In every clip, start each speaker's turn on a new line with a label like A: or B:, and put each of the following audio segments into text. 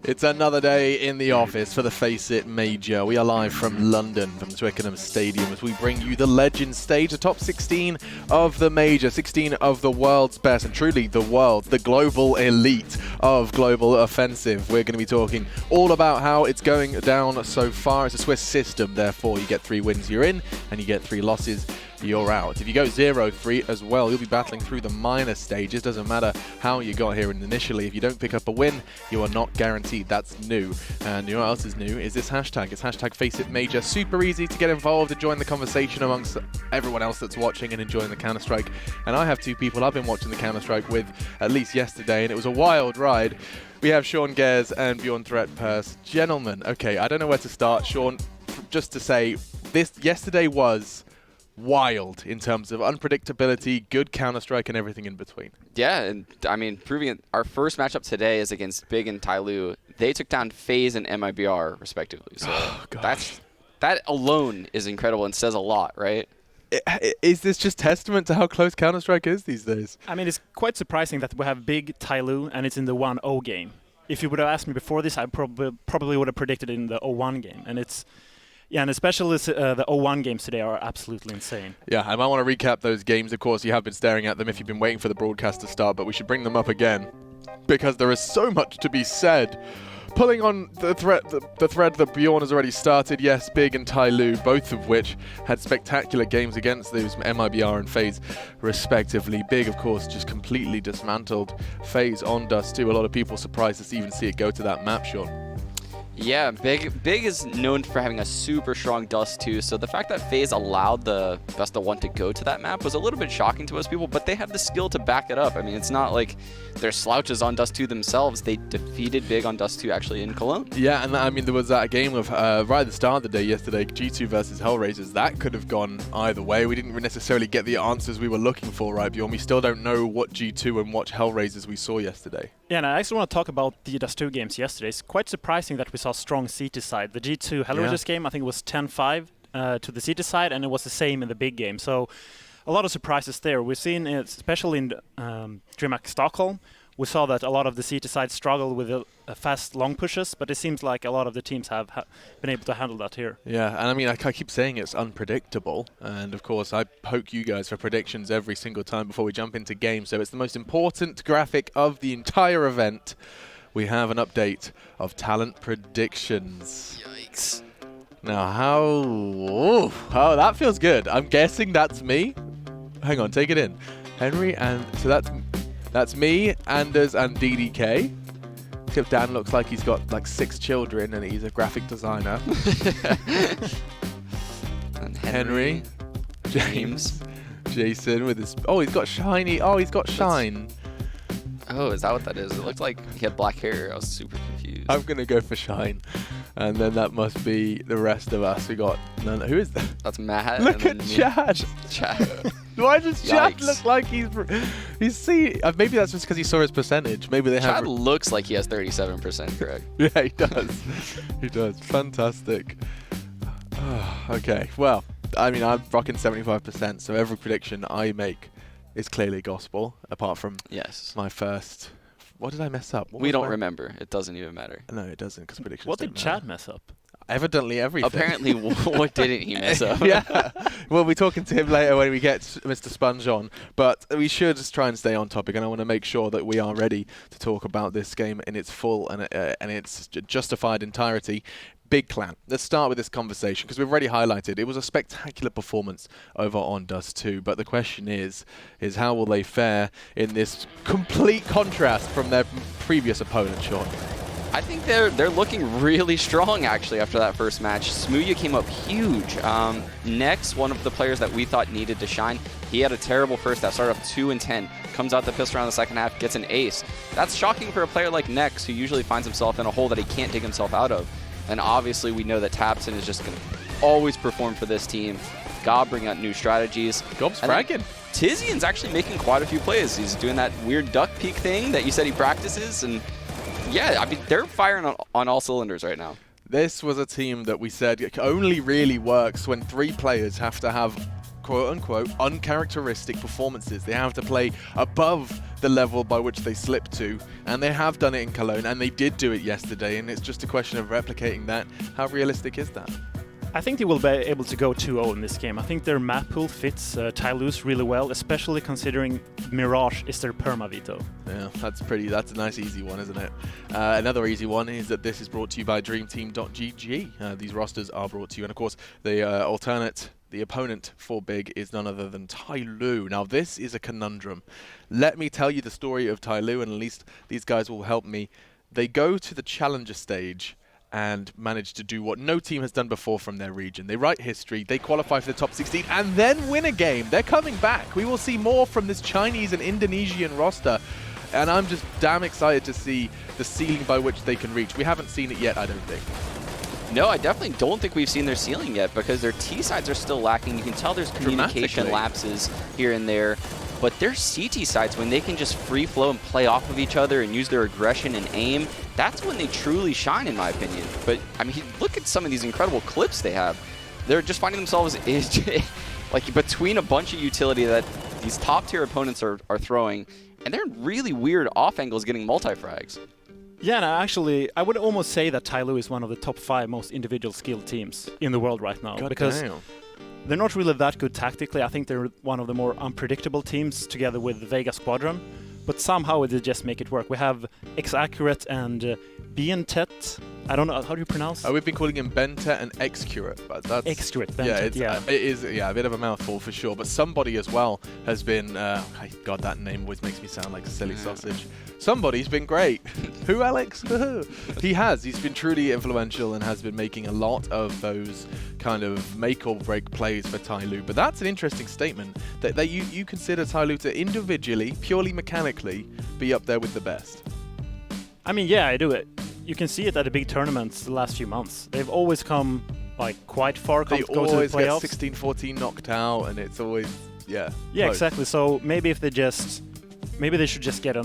A: It's another day in the office for the FACEIT Major. We are live from London, from Twickenham Stadium, as we bring you the Legends stage, the top 16 of the Major, 16 of the world's best, and truly the world, the global elite of global offensive. We're going to be talking all about how it's going down so far. It's a Swiss system, therefore you get 3 wins, you're in, and you get 3 losses, you're out. If you go 0-3 as well, you'll be battling through the minor stages. Doesn't matter how you got here initially. If you don't pick up a win, you are not guaranteed. That's new. And you know what else is new? Is this hashtag. It's hashtag FACEIT Major. Super easy to get involved and join the conversation amongst everyone else that's watching and enjoying the Counter-Strike. And I have 2 people I've been watching the Counter-Strike with at least yesterday, and it was a wild ride. We have Sean Gares and Bjorn Threatpurse. Gentlemen, okay, I don't know where to start. Sean, just to say, yesterday was wild in terms of unpredictability, good Counter-Strike, and everything in between.
B: Yeah, and I mean, proving it, our first matchup today is against Big and TyLoo. They took down FaZe and MIBR, respectively. So that alone is incredible and says a lot, right?
A: Is this just testament to how close Counter-Strike is these days? I
C: mean, it's quite surprising that we have Big TyLoo and it's in the 1-0 game. If you would have asked me before this, I probably would have predicted it in the 0-1 game. And it's yeah, and especially the 0-1 games today are absolutely insane.
A: Yeah, I might want to recap those games. Of course, you have been staring at them if you've been waiting for the broadcast to start, but we should bring them up again because there is so much to be said. Pulling on the thread that Bjorn has already started, yes, Big and TyLoo, both of which had spectacular games against those MIBR and FaZe, respectively. Big, of course, just completely dismantled FaZe on Dust 2. A lot of people surprised to even see it go to that map, Sean.
B: Yeah, Big is known for having a super strong Dust 2, so the fact that FaZe allowed the Best of 1 to go to that map was a little bit shocking to most people, but they have the skill to back it up. I mean, it's not like they're slouches on Dust 2 themselves. They defeated Big on Dust 2 actually in Cologne.
A: Yeah, and I mean, there was that game of right at the start of the day yesterday, G2 versus Hellraisers. That could have gone either way. We didn't necessarily get the answers we were looking for, right, Bjorn? We still don't know what G2 and what Hellraisers we saw yesterday.
C: Yeah, and I actually want to talk about the Dust 2 games yesterday. It's quite surprising that we saw strong CT side. The G2 Hellraisers game, I think it was 10-5 to the CT side, and it was the same in the big game. So a lot of surprises there. We've seen, especially in DreamHack Stockholm, we saw that a lot of the CT side struggle with fast long pushes, but it seems like a lot of the teams have been able to handle that here.
A: Yeah, and I mean, I keep saying it's unpredictable, and of course I poke you guys for predictions every single time before we jump into games, so it's the most important graphic of the entire event. We have an update of talent predictions.
B: Yikes.
A: Now, oh, that feels good. I'm guessing that's me. Hang on, take it in. Henry, and so that's me, Anders, and DDK. Except Dan looks like he's got like 6 children and he's a graphic designer.
B: And Henry,
A: James, Jason with his... Oh, he's got shiny... Oh, he's got shine.
B: Oh, is that what that is? It looked like he had black hair. I was super confused.
A: I'm going to go for shine. And then that must be the rest of us. We got... No, who is that?
B: That's Matt.
A: Look at Chad.
B: Chad.
A: Why does Chad look like he's maybe that's just because he saw his percentage. Maybe they have...
B: Chad looks like he has 37% correct.
A: Yeah, he does. He does. Fantastic. Okay, well, I mean, I'm rocking 75%, so every prediction I make is clearly gospel, apart from my first... What did I mess up?
B: We don't remember. It doesn't even matter.
A: No, it doesn't, because predictions
C: What
A: don't
C: did Chad mess up?
A: Evidently everything.
B: Apparently, what didn't he mess up?
A: Yeah. We'll be talking to him later when we get Mr. Sponge on. But we should just try and stay on topic, and I want to make sure that we are ready to talk about this game in its full and its justified entirety. Big Clan. Let's start with this conversation because we've already highlighted it was a spectacular performance over on Dust 2. But the question is how will they fare in this complete contrast from their previous opponent, Sean?
B: I think they're looking really strong, actually, after that first match. Smooya came up huge. Next, one of the players that we thought needed to shine, he had a terrible first half, started off 2-10, comes out the pistol around the second half, gets an ace. That's shocking for a player like Nex, who usually finds himself in a hole that he can't dig himself out of. And obviously, we know that Tabson is just going to always perform for this team. Gob bring out new strategies.
A: Gob's fragging.
B: Tizian's actually making quite a few plays. He's doing that weird duck peek thing that you said he practices, and yeah, I mean, they're firing on all cylinders right now.
A: This was a team that we said only really works when 3 players have to have quote-unquote uncharacteristic performances. They have to play above the level by which they slip to, and they have done it in Cologne, and they did do it yesterday, and it's just a question of replicating that. How realistic is that?
C: I think they will be able to go 2-0 in this game. I think their map pool fits TyLoo's really well, especially considering Mirage is their perma veto.
A: Yeah, that's a nice easy one, isn't it? Another easy one is that this is brought to you by DreamTeam.gg. These rosters are brought to you, and of course the opponent for Big is none other than TyLoo. Now this is a conundrum. Let me tell you the story of TyLoo, and at least these guys will help me. They go to the challenger stage and manage to do what no team has done before from their region. They write history, they qualify for the top 16, and then win a game. They're coming back. We will see more from this Chinese and Indonesian roster, and I'm just damn excited to see the ceiling by which they can reach. We haven't seen it yet, I don't think.
B: No, I definitely don't think we've seen their ceiling yet because their T-sides are still lacking. You can tell there's communication lapses here and there. But their CT sides, when they can just free flow and play off of each other and use their aggression and aim, that's when they truly shine, in my opinion. But, I mean, look at some of these incredible clips they have. They're just finding themselves like between a bunch of utility that these top-tier opponents are throwing, and they're in really weird off angles getting multi-frags.
C: Yeah, no, actually, I would almost say that TyLoo is one of the top 5 most individual skilled teams in the world right now. Because they're not really that good tactically. I think they're one of the more unpredictable teams together with the Vega Squadron. But somehow they just make it work. We have X-Accurate and Bientet. I don't know, how do you pronounce?
A: We've been calling him Bentet and X-Curate, but that's...
C: X-Curate, Bentet,
A: it is a bit of a mouthful for sure. But somebody as well has been... God, that name always makes me sound like a silly sausage. Somebody's been great. Who, Alex? He has. He's been truly influential and has been making a lot of those kind of make or break plays for TyLoo. But that's an interesting statement, that you consider TyLoo to individually, purely mechanically, be up there with the best.
C: I mean, yeah, I do it. You can see it at the big tournaments the last few months. They've always come like quite far.
A: They
C: go to the
A: always get
C: playoffs.
A: 16-14 knocked out, and it's always
C: Yeah,
A: close.
C: exactly. So maybe if they should just get a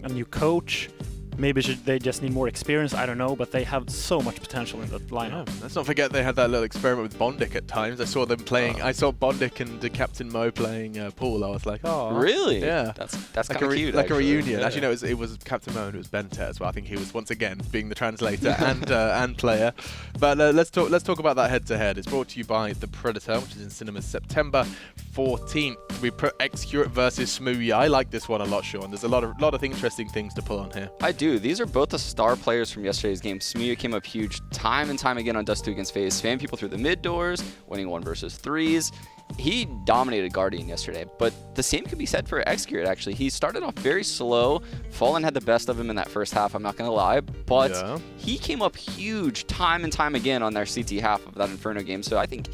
C: new coach. Maybe they just need more experience, I don't know, but they have so much potential in that lineup.
A: Yeah, let's not forget they had that little experiment with Bondic at times. I saw them playing, I saw Bondic and Captain Mo playing pool. I was like, oh.
B: Really?
A: Yeah.
B: That's kind of cute,
A: like
B: actually.
A: a reunion.
B: Yeah.
A: Actually, no, it was Captain Mo and it was Bentet as well. I think he was, once again, being the translator and player. But let's talk about that head-to-head. It's brought to you by The Predator, which is in cinemas September 14th. We put X-Curate versus Smoothie. I like this one a lot, Sean. There's a lot of interesting things to pull on here.
B: I do. These are both the star players from yesterday's game. Smoothie came up huge time and time again on Dust 2 against FaZe. Spamming people through the mid doors, winning 1 versus 3s. He dominated Guardian yesterday, but the same could be said for X-Curate, actually. He started off very slow. Fallen had the best of him in that first half, I'm not going to lie, but he came up huge time and time again on their CT half of that Inferno game, so I think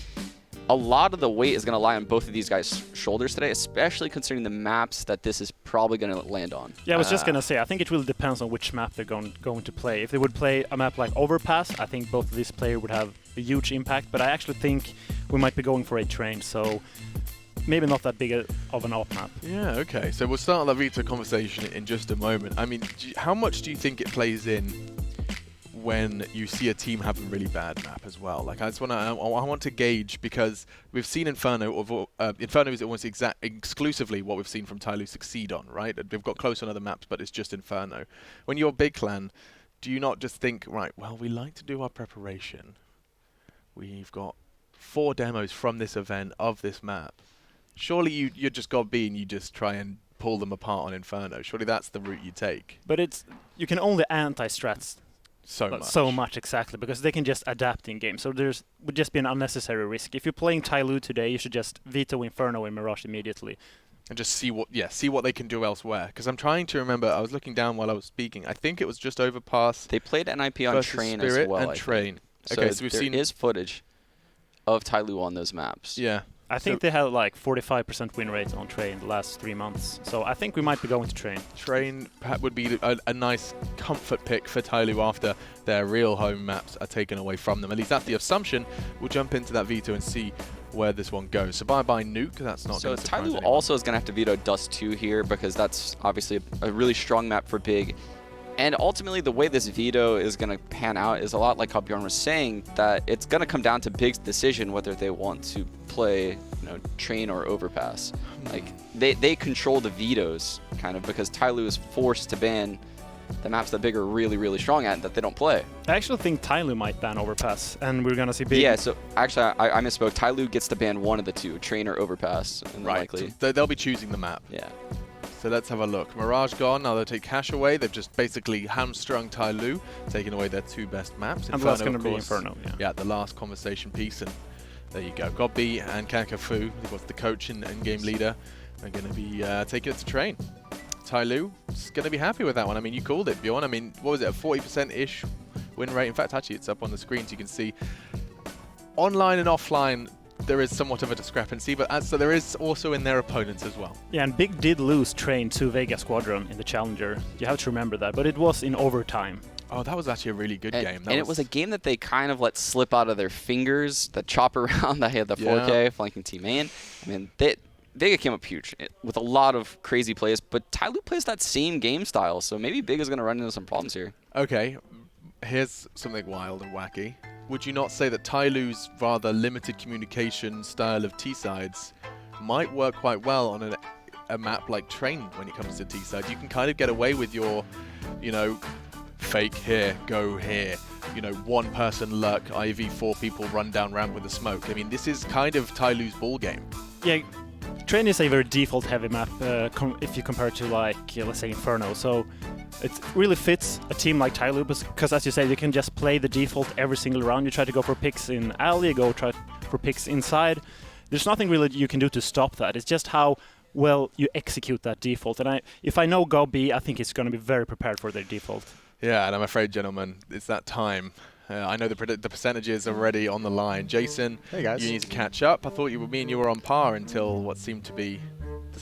B: a lot of the weight is going to lie on both of these guys' shoulders today, especially considering the maps that this is probably going to land on.
C: Yeah, I was just going to say, I think it really depends on which map they're going to play. If they would play a map like Overpass, I think both of these players would have a huge impact, but I actually think we might be going for a train, so maybe not that big of an off map.
A: Yeah, okay. So we'll start the veto conversation in just a moment. I mean, how much do you think it plays in when you see a team have a really bad map as well? Like, I want to gauge, because we've seen Inferno. Inferno is almost exclusively what we've seen from TyLoo succeed on, right? They've got close on other maps, but it's just Inferno. When you're Big Clan, do you not just think, right, well, we like to do our preparation. We've got 4 demos from this event of this map. Surely you just got B and you just try and pull them apart on Inferno. Surely that's the route you take.
C: But you can only anti-strats
A: so
C: much, exactly, because they can just adapt in game. So would just be an unnecessary risk. If you're playing TyLoo today, you should just veto Inferno and Mirage immediately.
A: And just see what they can do elsewhere. Because I'm trying to remember, I was looking down while I was speaking. I think it was just Overpass.
B: They played NIP on Train
A: Spirit
B: as well.
A: And Train.
B: So
A: okay, so we've
B: there is footage of TyLoo on those maps.
A: Yeah.
C: I think they had like 45% win rate on Train the last 3 months. So I think we might be going to Train.
A: Train would be a nice comfort pick for TyLoo after their real home maps are taken away from them. At least that's the assumption. We'll jump into that veto and see where this one goes. So bye-bye Nuke, that's not going to surprise
B: TyLoo also is going to have to veto Dust 2 here, because that's obviously a really strong map for Big. And ultimately, the way this veto is going to pan out is a lot like how Bjorn was saying, that it's going to come down to Big's decision whether they want to play, train or overpass. Like, they control the vetoes, kind of, because TyLoo is forced to ban the maps that Big are really, really strong at that they don't play.
C: I actually think TyLoo might ban overpass, and we're going to see Big.
B: Yeah, so actually, I misspoke. TyLoo gets to ban one of the two, train or overpass. And likely.
A: So they'll be choosing the map.
B: Yeah.
A: So let's have a look. Mirage gone. Now they'll take Cash away. They've just basically hamstrung TyLoo, taking away their 2 best maps.
C: And that's going to be Inferno.
A: Yeah, the last conversation piece. And there you go. Gobby and Kakafu, who was the coach and game leader, are going to be taking it to train. TyLoo is going to be happy with that one. I mean, you called it, Bjorn. I mean, what was it, a 40%-ish win rate? In fact, actually, it's up on the screen so you can see. Online and offline, there is somewhat of a discrepancy, but so there is also in their opponents as well.
C: Yeah, and Big did lose train to Vega Squadron in the Challenger. You have to remember that, but it was in overtime.
A: Oh, that was actually a really good game.
B: And it was a game that they kind of let slip out of their fingers. The chopper round that had the 4K flanking Team A. I mean, Vega came up huge with a lot of crazy plays, but TyLoo plays that same game style, so maybe Big is going to run into some problems here.
A: Okay, here's something wild and wacky. Would you not say that TyLoo's rather limited communication style of T-sides might work quite well on a map like Train when it comes to T-sides? You can kind of get away with your, fake here, go here, one person lurk, IV, 4 people run down ramp with the smoke. I mean, this is kind of TyLoo's ball game.
C: Yeah, Train is a very default heavy map if you compare it to, like, let's say Inferno. So it really fits a team like TyLoo because, as you say, you can just play the default every single round. You try to go for picks in alley, try for picks inside. There's nothing really you can do to stop that. It's just how well you execute that default. And if I know Gobby, I think it's going to be very prepared for their default.
A: Yeah, and I'm afraid, gentlemen, it's that time. I know the percentages are already on the line. Jason,
D: hey guys,
A: you need to catch up. I thought me and you were on par until what seemed to be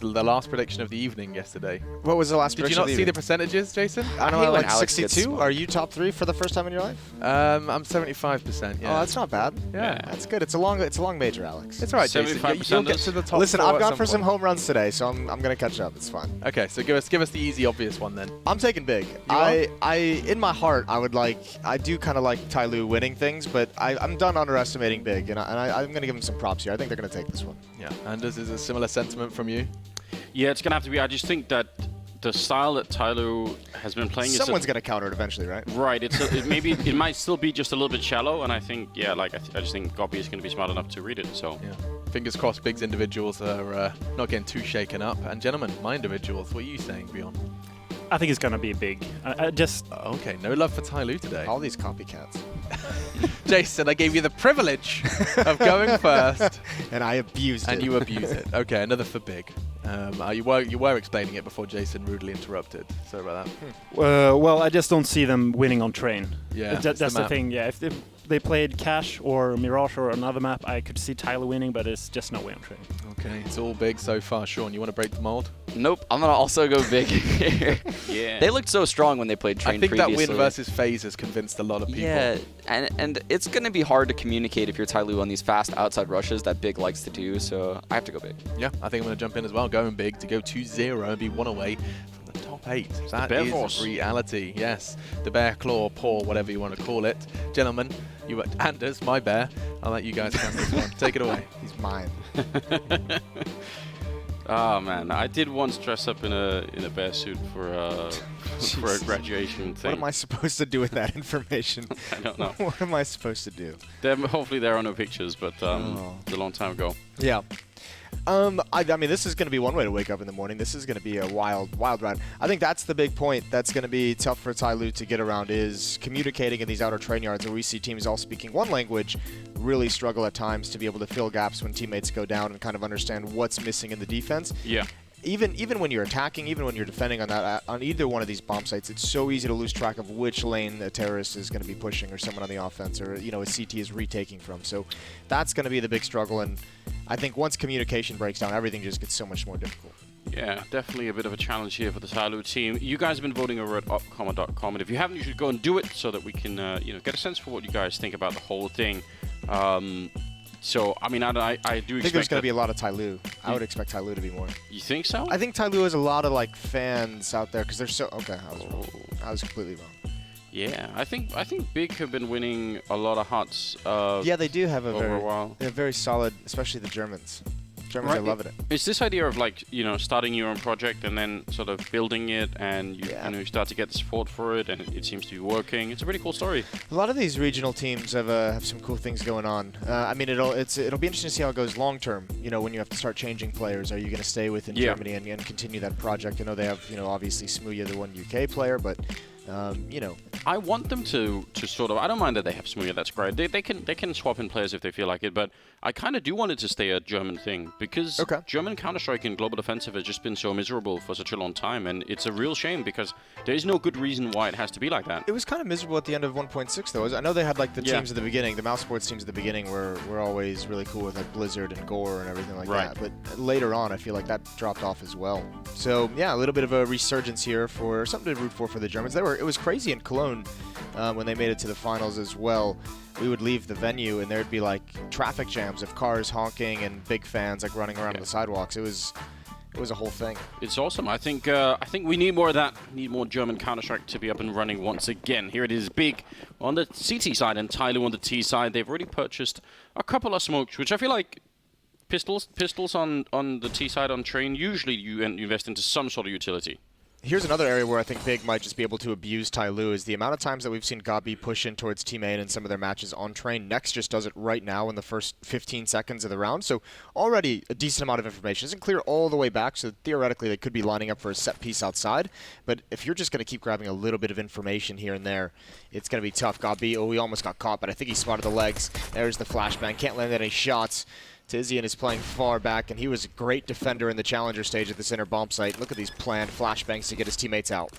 A: the last prediction of the evening yesterday.
D: What was the last prediction?
A: Did you not see the percentages, Jason?
D: I don't know, like 62? Are you top 3 for the first time in your life?
A: I'm 75%, yeah.
D: Oh, that's not bad.
A: Yeah.
D: That's good. It's a long major, Alex.
A: It's all right, Jason. You'll get to the top.
D: Listen, I've gone for some home runs today, so I'm going to catch up. It's fine.
A: Okay, so give us the easy, obvious one then.
D: I'm taking Big. In my heart, I do kind of like TyLoo winning things, but I'm done underestimating Big, and I'm going to give them some props here. I think they're going to take this one.
A: Yeah. Anders, is a similar sentiment from you?
E: Yeah, it's going to have to be. I just think that the style that TyLoo has been playing
D: someone's going to counter it eventually, right?
E: Right. Maybe it might still be just a little bit shallow, and I think, I just think Gobby is going to be smart enough to read it. So
A: yeah. Fingers crossed Big's individuals are not getting too shaken up. And gentlemen, my individuals, what are you saying, Bjorn?
C: I think it's going to be Big.
A: Okay, no love for TyLoo today.
D: All these copycats.
A: Jason, I gave you the privilege of going first.
D: And I abused it.
A: And you abused it. Okay, another for Big. You were explaining it before Jason rudely interrupted. Sorry about that.
C: Well, I just don't see them winning on Train.
A: Yeah,
C: that's the thing. Yeah, if they played Cash or Mirage or another map, I could see TyLoo winning, but it's just no way on Train.
A: Okay, it's all Big so far. Sean, you want to break the mold?
B: Nope, I'm going to also go Big here.
E: Yeah.
B: They looked so strong when they played Train previously.
A: I think that win versus FaZe has convinced a lot of people.
B: Yeah, and it's going to be hard to communicate if you're TyLoo on these fast outside rushes that Big likes to do, so I have to go Big.
A: Yeah, I think I'm going to jump in as well, going Big to go 2-0 and be 1 away from the top 8. That is reality, yes. The bear claw, paw, whatever you want to call it. Gentlemen, Anders, my bear. I'll let you guys handle this one. Take it away.
D: He's mine.
E: Oh man, I did once dress up in a bear suit for a graduation thing.
D: What am I supposed to do with that information?
E: I don't know.
D: What am I supposed to do?
E: Hopefully there are no pictures, but it's a long time ago.
D: Yeah. I mean, this is going to be one way to wake up in the morning. This is going to be a wild ride. I think that's the big point that's going to be tough for TyLoo to get around is communicating in these outer train yards where we see teams all speaking one language really struggle at times to be able to fill gaps when teammates go down and kind of understand what's missing in the defense.
E: Yeah.
D: Even when you're attacking, even when you're defending on either one of these bomb sites, it's so easy to lose track of which lane a terrorist is going to be pushing or someone on the offense or, a CT is retaking from. So that's going to be the big struggle, and I think once communication breaks down, everything just gets so much more difficult.
E: Yeah, definitely a bit of a challenge here for the TyLoo team. You guys have been voting over at upcomma.com, and if you haven't, you should go and do it so that we can, get a sense for what you guys think about the whole thing. So, I mean, I do
D: I think
E: expect
D: there's going to be a lot of TyLoo. I would expect TyLoo to be more.
E: You think so?
D: I think TyLoo has a lot of like fans out there because they're so. Okay, I was wrong. I was completely wrong.
E: Yeah, I think Big have been winning a lot of hearts.
D: Yeah, they do have
E: over a while.
D: They're very solid, especially the Germans. Germans are loving it.
E: It's this idea of like, you know, starting your own project and then sort of building it, and you know, you start to get the support for it, and it seems to be working. It's a pretty cool story.
D: A lot of these regional teams have some cool things going on. I mean, it'll be interesting to see how it goes long term. You know, when you have to start changing players, are you going to stay within Germany and continue that project? I know they have, you know, obviously Smooya, the one UK player, but you know,
E: I want them to sort of. I don't mind that they have Smooya. That's great. They can swap in players if they feel like it. But I kind of do want it to stay a German thing because German Counter-Strike and Global Offensive has just been so miserable for such a long time, and it's a real shame because there is no good reason why it has to be like that.
D: It was kind of miserable at the end of 1.6 though. I know they had like the teams at the beginning. The Mouse Sports teams at the beginning were always really cool with like Blizzard and Gore and everything like that. But later on, I feel like that dropped off as well. So yeah, a little bit of a resurgence here for something to root for the Germans. It was crazy in Cologne when they made it to the finals as well. We would leave the venue and there'd be like traffic jams of cars honking and big fans like running around on the sidewalks. It was a whole thing.
E: It's awesome. I think we need more of that. Need more German Counter-Strike to be up and running once again. Here it is, Big on the CT side and TyLoo on the T side. They've already purchased a couple of smokes, which I feel like pistols on the T side on train. Usually you invest into some sort of utility.
D: Here's another area where I think Big might just be able to abuse TyLoo is the amount of times that we've seen Gabi push in towards Team A in some of their matches on train. Next just does it right now in the first 15 seconds of the round. So already a decent amount of information. It isn't clear all the way back, so theoretically they could be lining up for a set piece outside. But if you're just going to keep grabbing a little bit of information here and there, it's going to be tough. Gabi, he almost got caught, but I think he spotted the legs. There's the flashbang. Can't land any shots. Tizian is playing far back, and he was a great defender in the challenger stage at the center bomb site. Look at these planned flashbangs to get his teammates out.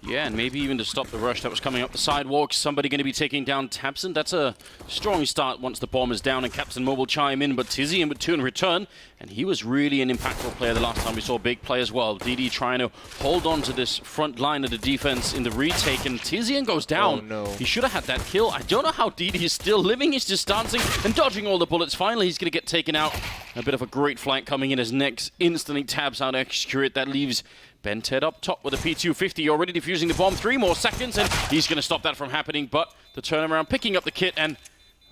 E: Yeah, and maybe even to stop the rush that was coming up the sidewalks. Somebody going to be taking down Tabson. That's a strong start once the bomb is down and Captain Mo will chime in, but Tizian with 2 in return, and he was really an impactful player the last time we saw Big play as well. DD trying to hold on to this front line of the defense in the retake, and Tizian goes down.
D: Oh, no.
E: He should have had that kill. I don't know how DD is still living. He's just dancing and dodging all the bullets. Finally, he's going to get taken out. A bit of a great flank coming in as Nex instantly tabs out Execute. That leaves Bented up top with a P250, already defusing the bomb. 3 more seconds, and he's going to stop that from happening. But the turnaround, picking up the kit, and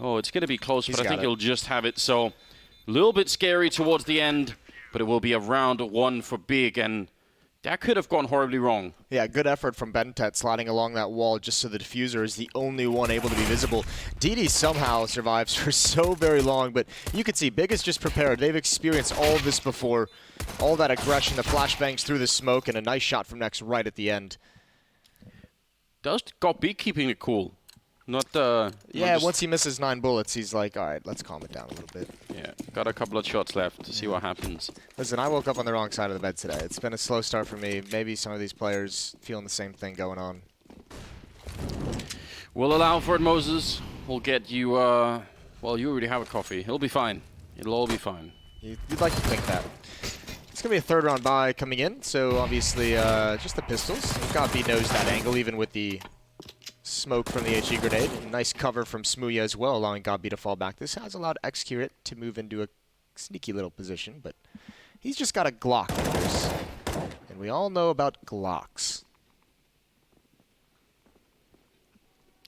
E: it's going to be close, but I think he'll just have it. So a little bit scary towards the end, but it will be a round 1 for Big, and that could have gone horribly wrong.
D: Yeah, good effort from Bentet sliding along that wall just so the diffuser is the only one able to be visible. DD somehow survives for so very long, but you can see Big is just prepared. They've experienced all of this before. All that aggression, the flashbangs through the smoke, and a nice shot from Nex right at the end.
E: Does got Big keeping it cool.
D: Once he misses 9 bullets, he's like, all right, let's calm it down a little bit.
E: Yeah, got a couple of shots left to see what happens.
D: Listen, I woke up on the wrong side of the bed today. It's been a slow start for me. Maybe some of these players feeling the same thing going on.
E: We'll allow for it, Moses. We'll get you, well, you already have a coffee. It'll be fine. It'll all be fine.
D: You'd like to think that. It's going to be a 3rd round bye coming in, so obviously just the pistols. Gabi knows that angle, even with the smoke from the HE grenade. Nice cover from Smooya as well, allowing Gabi to fall back. This has allowed Execute to move into a sneaky little position, but he's just got a Glock. And we all know about Glocks.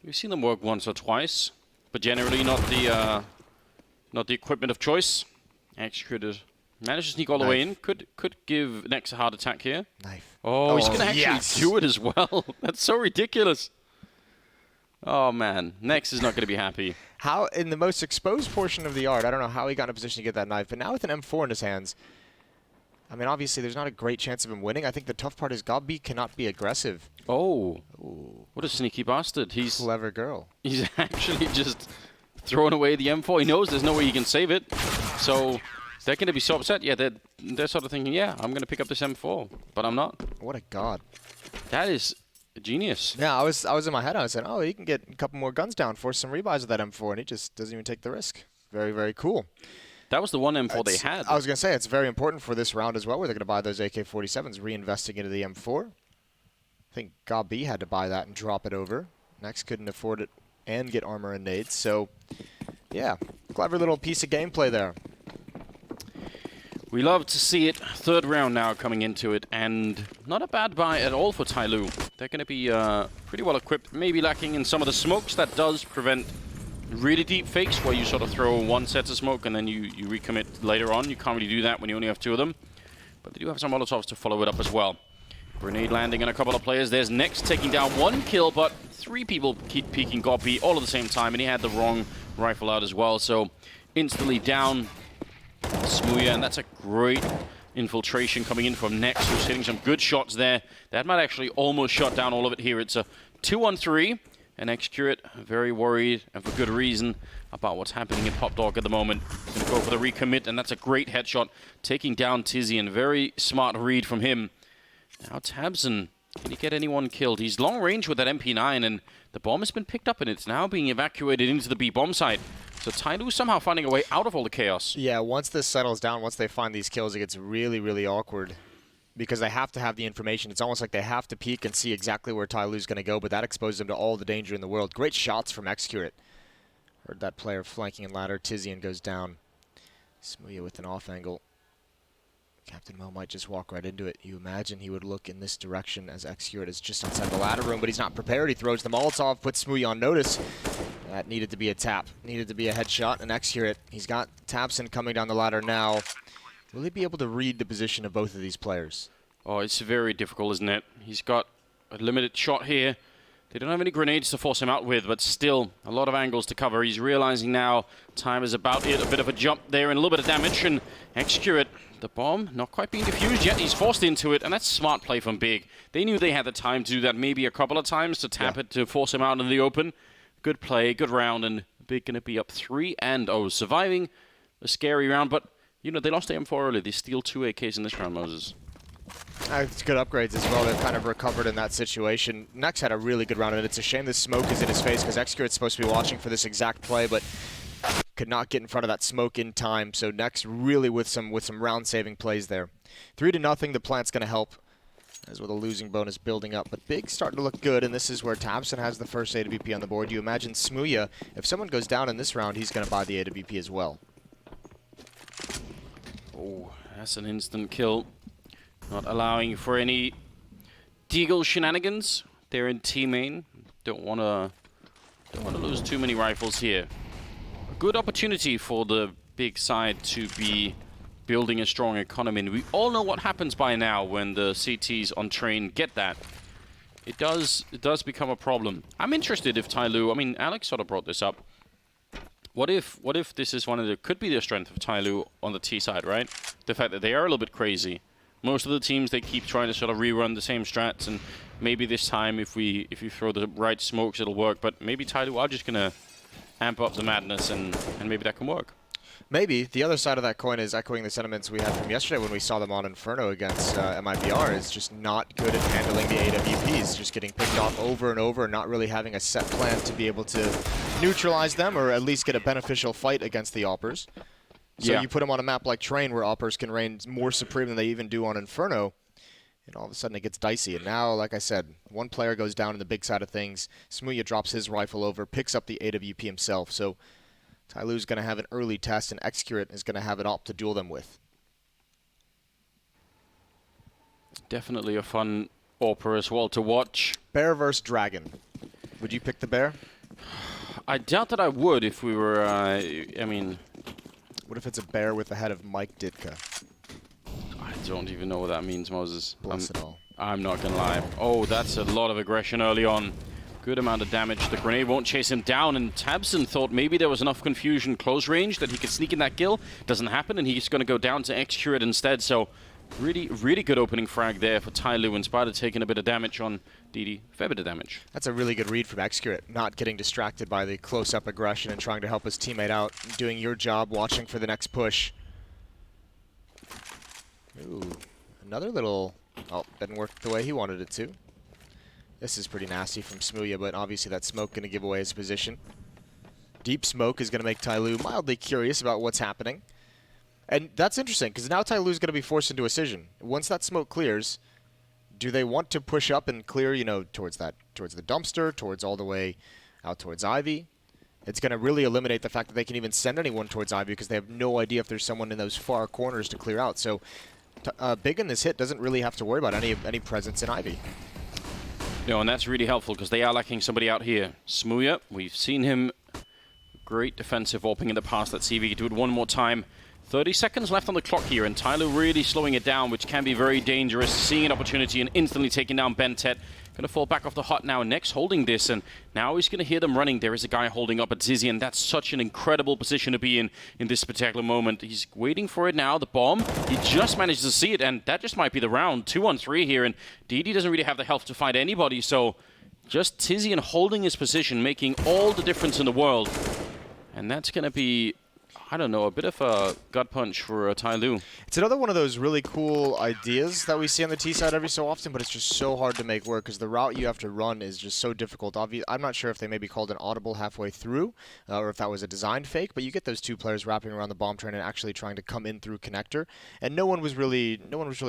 E: We've seen them work once or twice, but generally not the equipment of choice. Execute managed to sneak all the way in. Could give Nex a heart attack here.
D: Knife.
E: Oh, he's going to actually do it as well. That's so ridiculous. Oh, man. Nex is not going to be happy.
D: How, in the most exposed portion of the yard, I don't know how he got in a position to get that knife, but now with an M4 in his hands, I mean, obviously, there's not a great chance of him winning. I think the tough part is Gabi cannot be aggressive.
E: Oh. What a sneaky bastard. He's
D: clever girl.
E: He's actually just throwing away the M4. He knows there's no way he can save it. So they're going to be so upset. Yeah, they're sort of thinking, yeah, I'm going to pick up this M4, but I'm not.
D: What a god.
E: That is genius.
D: Yeah, I was in my head. I said, oh, he can get a couple more guns down, force some rebuys with that M4, and he just doesn't even take the risk. Very, very cool.
E: That was the one M4 they had.
D: I was going to say, it's very important for this round as well, where they're going to buy those AK-47s, reinvesting into the M4. I think Gabi had to buy that and drop it over. Nex couldn't afford it and get armor and nades, so Yeah, clever little piece of gameplay there.
E: We love to see it. Third round now coming into it, and not a bad buy at all for TyLoo. They're going to be pretty well equipped, maybe lacking in some of the smokes. That does prevent really deep fakes where you sort of throw one set of smoke and then you recommit later on. You can't really do that when you only have 2 of them. But they do have some Molotovs to follow it up as well. Grenade landing on a couple of players. There's Nex taking down 1 kill, but 3 people keep peeking Goppy all at the same time, and he had the wrong rifle out as well. So instantly down Smooya, and that's a great infiltration coming in from Nex, who's hitting some good shots there. That might actually almost shut down all of it here. It's a 2-on-3, and Xcurate very worried, and for good reason, about what's happening in Pop Dog at the moment. Going to go for the recommit, and that's a great headshot, taking down Tizian. Very smart read from him. Now Tabson, can he get anyone killed? He's long range with that MP9, and the bomb has been picked up, and it's now being evacuated into the B bomb site. So TyLoo somehow finding a way out of all the chaos.
D: Yeah, once this settles down, once they find these kills, it gets really, really awkward. Because they have to have the information. It's almost like they have to peek and see exactly where TyLoo's going to go, but that exposes them to all the danger in the world. Great shots from Xcurate. Heard that player flanking in ladder. Tizian goes down. Smooya with an off angle. Captain Mo might just walk right into it. You imagine he would look in this direction as Xcurate is just outside the ladder room, but he's not prepared. He throws the Molotov, puts Smooya on notice. That needed to be a tap. Needed to be a headshot, and Xcurate, he's got Tabson coming down the ladder now. Will he be able to read the position of both of these players?
E: Oh, it's very difficult, isn't it? He's got a limited shot here. They don't have any grenades to force him out with, but still a lot of angles to cover. He's realizing now time is about it. A bit of a jump there and a little bit of damage, and Xcurate, the bomb, not quite being defused yet. He's forced into it, and that's smart play from Big. They knew they had the time to do that maybe a couple of times to tap it, to force him out in the open. Good play, good round, and Big going to be up 3-0, surviving a scary round, but you know, they lost AM4 early. They steal 2 AKs in this round, Moses.
D: It's good upgrades as well. They've kind of recovered in that situation. Nex had a really good round, and it's a shame this smoke is in his face because Xcurate's supposed to be watching for this exact play, but could not get in front of that smoke in time. So Nex really with some round-saving plays there. 3-0. The plant's going to help as with a losing bonus building up. But Big starting to look good, and this is where Tabson has the first AWP on the board. You imagine Smooya, if someone goes down in this round, he's going to buy the AWP as well.
E: Oh, that's an instant kill. Not allowing for any Deagle shenanigans. They're in T-main. Don't want to lose too many rifles here. A good opportunity for the Big side to be building a strong economy. And we all know what happens by now when the CTs on train get that. It does become a problem. I'm interested if TyLoo, I mean, Alex sort of brought this up. What if this is one of the, could be the strength of TyLoo on the T side, right? The fact that they are a little bit crazy. Most of the teams, they keep trying to sort of rerun the same strats, and maybe this time if you throw the right smokes, it'll work. But maybe TyLoo are just gonna amp up the madness, and maybe that can work.
D: Maybe. The other side of that coin is echoing the sentiments we had from yesterday when we saw them on Inferno against MIBR, is just not good at handling the AWPs, just getting picked off over and over and not really having a set plan to be able to neutralize them or at least get a beneficial fight against the Oppers. So you put them on a map like Train where Oppers can reign more supreme than they even do on Inferno, and all of a sudden it gets dicey. And now, like I said, one player goes down in the Big side of things. Smooya drops his rifle over, picks up the AWP himself. So TyLoo's going to have an early test, and Xcurate is going to have an op to duel them with.
E: Definitely a fun AWPer as well to watch.
D: Bear versus Dragon. Would you pick the Bear?
E: I doubt that I would if we were, I mean...
D: What if it's a Bear with the head of Mike Ditka?
E: I don't even know what that means, Moses.
D: Bless it all.
E: I'm not going to lie. Oh, that's a lot of aggression early on. Good amount of damage. The grenade won't chase him down, and Tabson thought maybe there was enough confusion close range that he could sneak in that kill. Doesn't happen, and he's going to go down to Xcurate instead. So really, really good opening frag there for TyLoo, in spite of taking a bit of damage on DD. Fair bit of damage.
D: That's a really good read from Xcurate, not getting distracted by the close-up aggression and trying to help his teammate out, doing your job, watching for the next push. Ooh, another little... Oh, didn't work the way he wanted it to. This is pretty nasty from Smooya, but obviously that smoke going to give away his position. Deep smoke is going to make TyLoo mildly curious about what's happening. And that's interesting, because now TyLoo's going to be forced into a decision. Once that smoke clears, do they want to push up and clear, you know, towards the dumpster, towards all the way out towards Ivy? It's going to really eliminate the fact that they can even send anyone towards Ivy because they have no idea if there's someone in those far corners to clear out. So Big in this hit doesn't really have to worry about any presence in Ivy.
E: No, and that's really helpful because they are lacking somebody out here. Smooya, we've seen him great defensive AWPing in the past. Let's see if he can do it one more time. 30 seconds left on the clock here, and TyLoo really slowing it down, which can be very dangerous. Seeing an opportunity and instantly taking down Bentet. Going to fall back off the hot now. Next holding this, and now he's going to hear them running. There is a guy holding up at Zizzy, and that's such an incredible position to be in this particular moment. He's waiting for it now, the bomb. He just managed to see it, and that just might be the round. 2-on-3 here, and DD doesn't really have the health to fight anybody, so just Tizian holding his position, making all the difference in the world. And that's going to be, I don't know, a bit of a gut punch for TyLoo.
D: It's another one of those really cool ideas that we see on the T side every so often, but it's just so hard to make work because the route you have to run is just so difficult. I'm not sure if they maybe called an audible halfway through or if that was a designed fake, but you get those two players wrapping around the bomb train and actually trying to come in through connector, and no one was really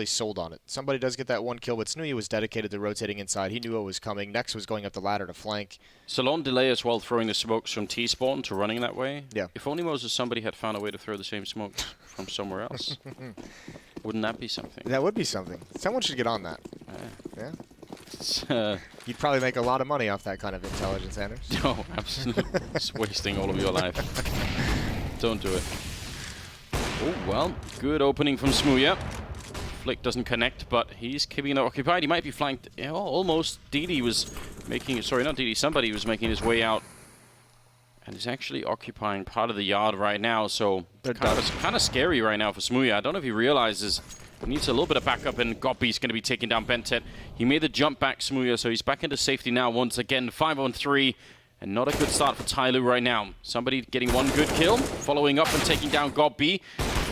D: sold on it. Somebody does get that one kill, but Snooya was dedicated to rotating inside. He knew what was coming. Next was going up the ladder to flank.
E: Salon delay as well, throwing the smokes from T-spawn to running that way.
D: Yeah.
E: If only Moses somebody had found a way to throw the same smoke from somewhere else. Wouldn't that be something?
D: That would be something. Someone should get on that.
E: Yeah.
D: You'd probably make a lot of money off that kind of intelligence, Anders.
E: No, absolutely. It's wasting all of your life. Don't do it. Oh, well, good opening from Smooya. Flick doesn't connect, but he's keeping it occupied. He might be flanked. Yeah, well, almost. DD was making, sorry, not DD, somebody was making his way out. And he's actually occupying part of the yard right now, so kind of scary right now for Smooya. I don't know if he realizes he needs a little bit of backup, and Goppy's going to be taking down Bentet. He made the jump back, Smooya, so he's back into safety now once again. 5-on-3, and not a good start for TyLoo right now. Somebody getting one good kill, following up and taking down Goppy.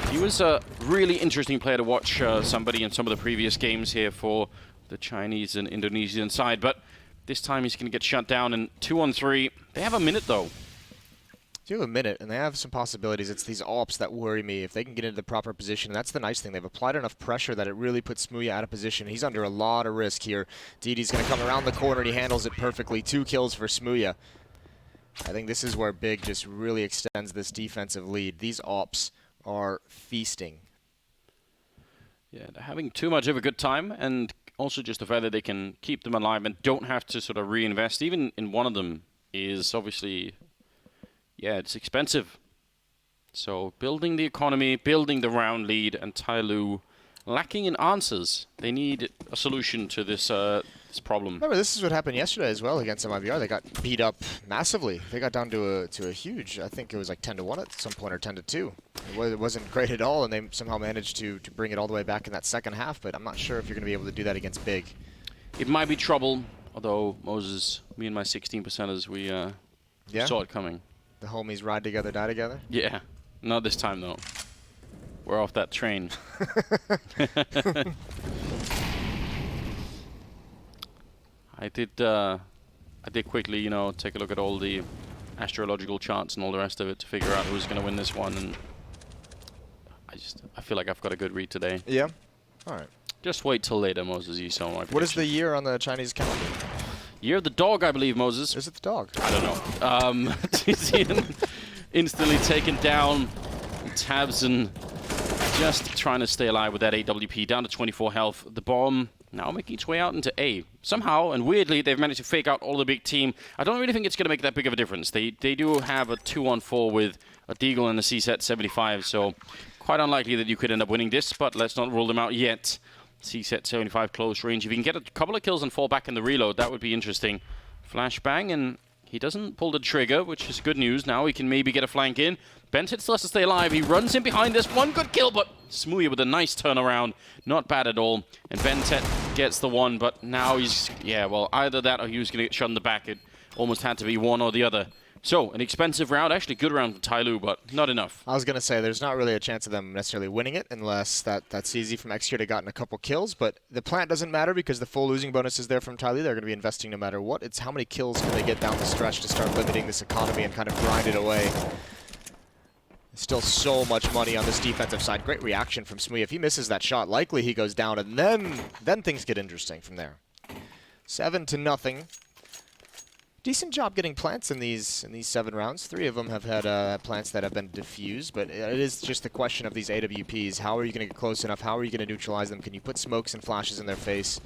E: He was a really interesting player to watch, somebody in some of the previous games here for the Chinese and Indonesian side, but this time he's going to get shut down, and 2-on-3. They have a minute, though.
D: They have a minute, and they have some possibilities. It's these AWPs that worry me. If they can get into the proper position, that's the nice thing. They've applied enough pressure that it really puts Smooya out of position. He's under a lot of risk here. DD's going to come around the corner, and he handles it perfectly. 2 kills for Smooya. I think this is where Big just really extends this defensive lead. These AWPs are feasting.
E: Yeah, they're having too much of a good time, and also just the fact that they can keep them alive and don't have to sort of reinvest, even in one of them, is obviously... yeah, it's expensive. So building the economy, building the round lead, and TyLoo lacking in answers. They need a solution to this problem.
D: Remember, this is what happened yesterday as well against MIBR. They got beat up massively. They got down to a huge, I think it was like 10-1 at some point, or 10-2. It wasn't great at all, and they somehow managed to bring it all the way back in that second half, but I'm not sure if you're going to be able to do that against Big.
E: It might be trouble, although Moses, me and my 16%ers, we saw it coming.
D: The homies ride together, die together?
E: Yeah. Not this time, though. We're off that train. I did quickly, you know, take a look at all the astrological charts and all the rest of it to figure out who's going to win this one, and I feel like I've got a good read today.
D: Yeah? All right.
E: Just wait till later, Moses. You saw my prediction.
D: What is the year on the Chinese calendar?
E: Year of the dog, I believe, Moses.
D: Is it the dog?
E: I don't know. Tizian instantly taken down. Tabs and just trying to stay alive with that AWP. Down to 24 health. The bomb now making its way out into A. Somehow, and weirdly, they've managed to fake out all the big team. I don't really think it's going to make that big of a difference. They do have a 2-on-4 with a Deagle and a CSET 75, so quite unlikely that you could end up winning this, but let's not rule them out yet. CSET 75 close range. If you can get a couple of kills and fall back in the reload, that would be interesting. Flashbang, and he doesn't pull the trigger, which is good news. Now he can maybe get a flank in. Bentet still has to stay alive. He runs in behind this. One good kill, but Smooya with a nice turnaround. Not bad at all. And Bentet gets the one, but now he's... yeah, well, either that or he was going to get shot in the back. It almost had to be one or the other. So, an expensive round. Actually, good round for TyLoo, but not enough.
D: I was going to say, there's not really a chance of them necessarily winning it unless that's easy from Execute had gotten a couple kills, but the plant doesn't matter because the full losing bonus is there from TyLoo. They're going to be investing no matter what. It's how many kills can they get down the stretch to start limiting this economy and kind of grind it away. Still so much money on this defensive side. Great reaction from Smooya. If he misses that shot, likely he goes down, and then things get interesting from there. 7-0. decent job getting plants in these 7 rounds. 3 of them have had plants that have been diffused, but it is just the question of these AWPs. How are you going to get close enough? How are you going to neutralize them? Can you put smokes and flashes in their face?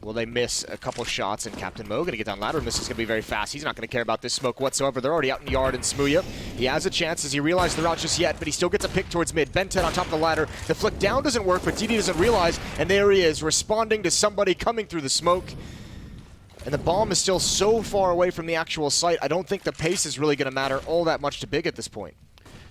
D: Will they miss a couple shots? And Captain Mo going to get down ladder. This is going to be very fast. He's not going to care about this smoke whatsoever. They're already out in the yard, and Smooya, he has a chance as he realizes they're out just yet, but he still gets a pick towards mid. Ben 10 on top of the ladder. The flick down doesn't work, but DD doesn't realize, and there he is, responding to somebody coming through the smoke. And the bomb is still so far away from the actual site, I don't think the pace is really going to matter all that much to Big at this point.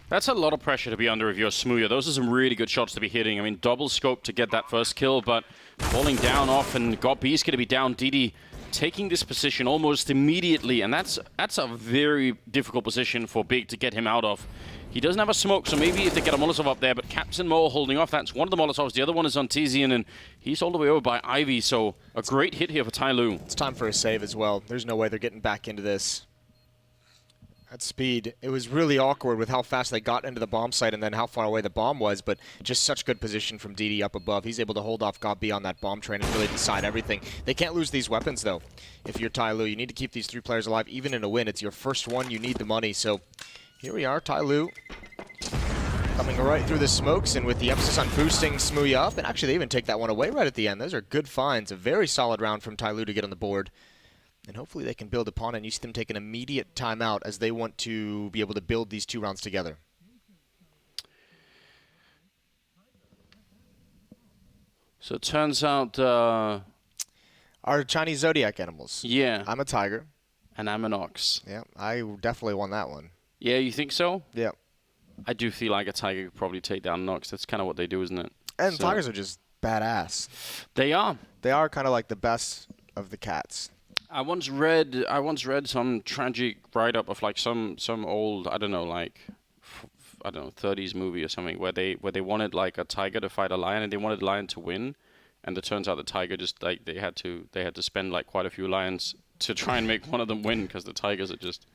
E: That's a lot of pressure to be under if you're Smooya. Those are some really good shots to be hitting. I mean, double scope to get that first kill, but falling down off, and Gobby's going to be down. DD taking this position almost immediately, and that's a very difficult position for Big to get him out of. He doesn't have a smoke, so maybe if they get a Molotov up there, but Captain Mo holding off. That's one of the Molotovs. The other one is on Tizian, and he's all the way over by Ivy, so a great hit here for TyLoo.
D: It's time for a save as well. There's no way they're getting back into this. At speed, it was really awkward with how fast they got into the bomb site and then how far away the bomb was, but just such good position from DD up above. He's able to hold off Gobby on that bomb train and really decide everything. They can't lose these weapons, though. If you're TyLoo, you need to keep these 3 players alive. Even in a win, it's your first one. You need the money. So here we are, TyLoo coming right through the smokes, and with the emphasis on boosting Smooya up, and actually they even take that one away right at the end. Those are good finds. A very solid round from TyLoo to get on the board. And hopefully they can build upon it, and you see them take an immediate timeout as they want to be able to build these 2 rounds together.
E: So it turns out...
D: Our Chinese zodiac animals.
E: yeah.
D: I'm a tiger.
E: And I'm an ox.
D: Yeah, I definitely won that one.
E: Yeah, you think so?
D: Yeah.
E: I do feel like a tiger could probably take down an ox. That's kind of what they do, isn't it?
D: And
E: So-
D: tigers are just badass.
E: They are.
D: They are kind of like the best of the cats.
E: I once read some tragic write-up of like some old, I don't know, like I don't know, 30s movie or something where they wanted like a tiger to fight a lion, and they wanted the lion to win, and it turns out the tiger just like they had to spend like quite a few lions to try and make one of them win, because the tigers are just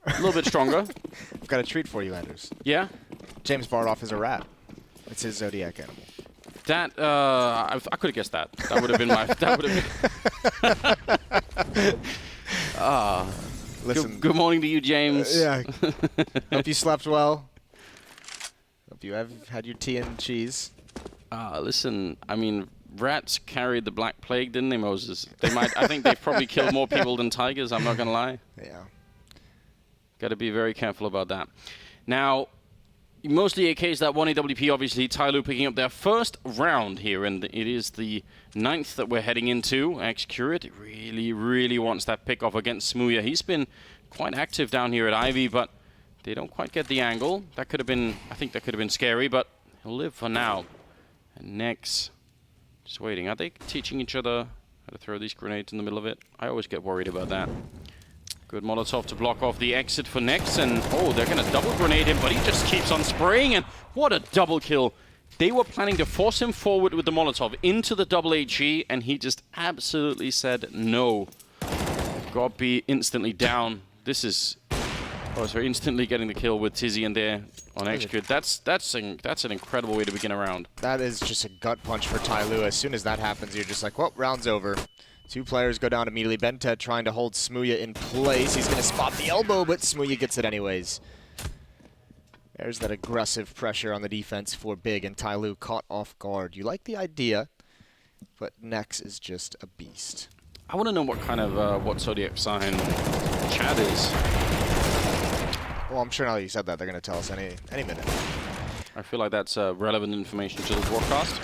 E: a little bit stronger.
D: I've got a treat for you, Anders.
E: Yeah.
D: James Bardoff is a rat. It's his zodiac animal.
E: That I could have guessed that. That would have been my. That would have been.
D: Listen.
E: Good morning to you, James.
D: Yeah. Hope you slept well. Hope you have had your tea and cheese.
E: Listen. I mean, rats carried the Black Plague, didn't they, Moses? They might. I think they've probably killed more people than tigers. I'm not gonna lie.
D: Yeah.
E: Got to be very careful about that. Now. Mostly a case that 1 AWP, obviously, TyLoo picking up their first round here, and it is the 9th that we're heading into. Xcurate really, really wants that pick off against Smooya. He's been quite active down here at Ivy, but they don't quite get the angle. That could have been, I think that could have been scary, but he'll live for now. And Nex, just waiting. Are they teaching each other how to throw these grenades in the middle of it? I always get worried about that. Good Molotov to block off the exit for Nex, and oh, they're going to double grenade him, but he just keeps on spraying, and what a double kill. They were planning to force him forward with the Molotov into the double HE, and he just absolutely said no. Gobby instantly down. This is... Oh, so instantly getting the kill with Tizian there on Execute. That's an incredible way to begin a round.
D: That is just a gut punch for TyLoo. As soon as that happens, you're just like, well, round's over. 2 players go down immediately. Bented trying to hold Smooya in place. He's going to spot the elbow, but Smooya gets it anyways. There's that aggressive pressure on the defense for Big, and TyLoo caught off guard. You like the idea, but Nex is just a beast.
E: I want to know what kind of, what zodiac sign Chad is.
D: Well, I'm sure now that you said that, they're going to tell us any minute.
E: I feel like that's relevant information to the broadcast.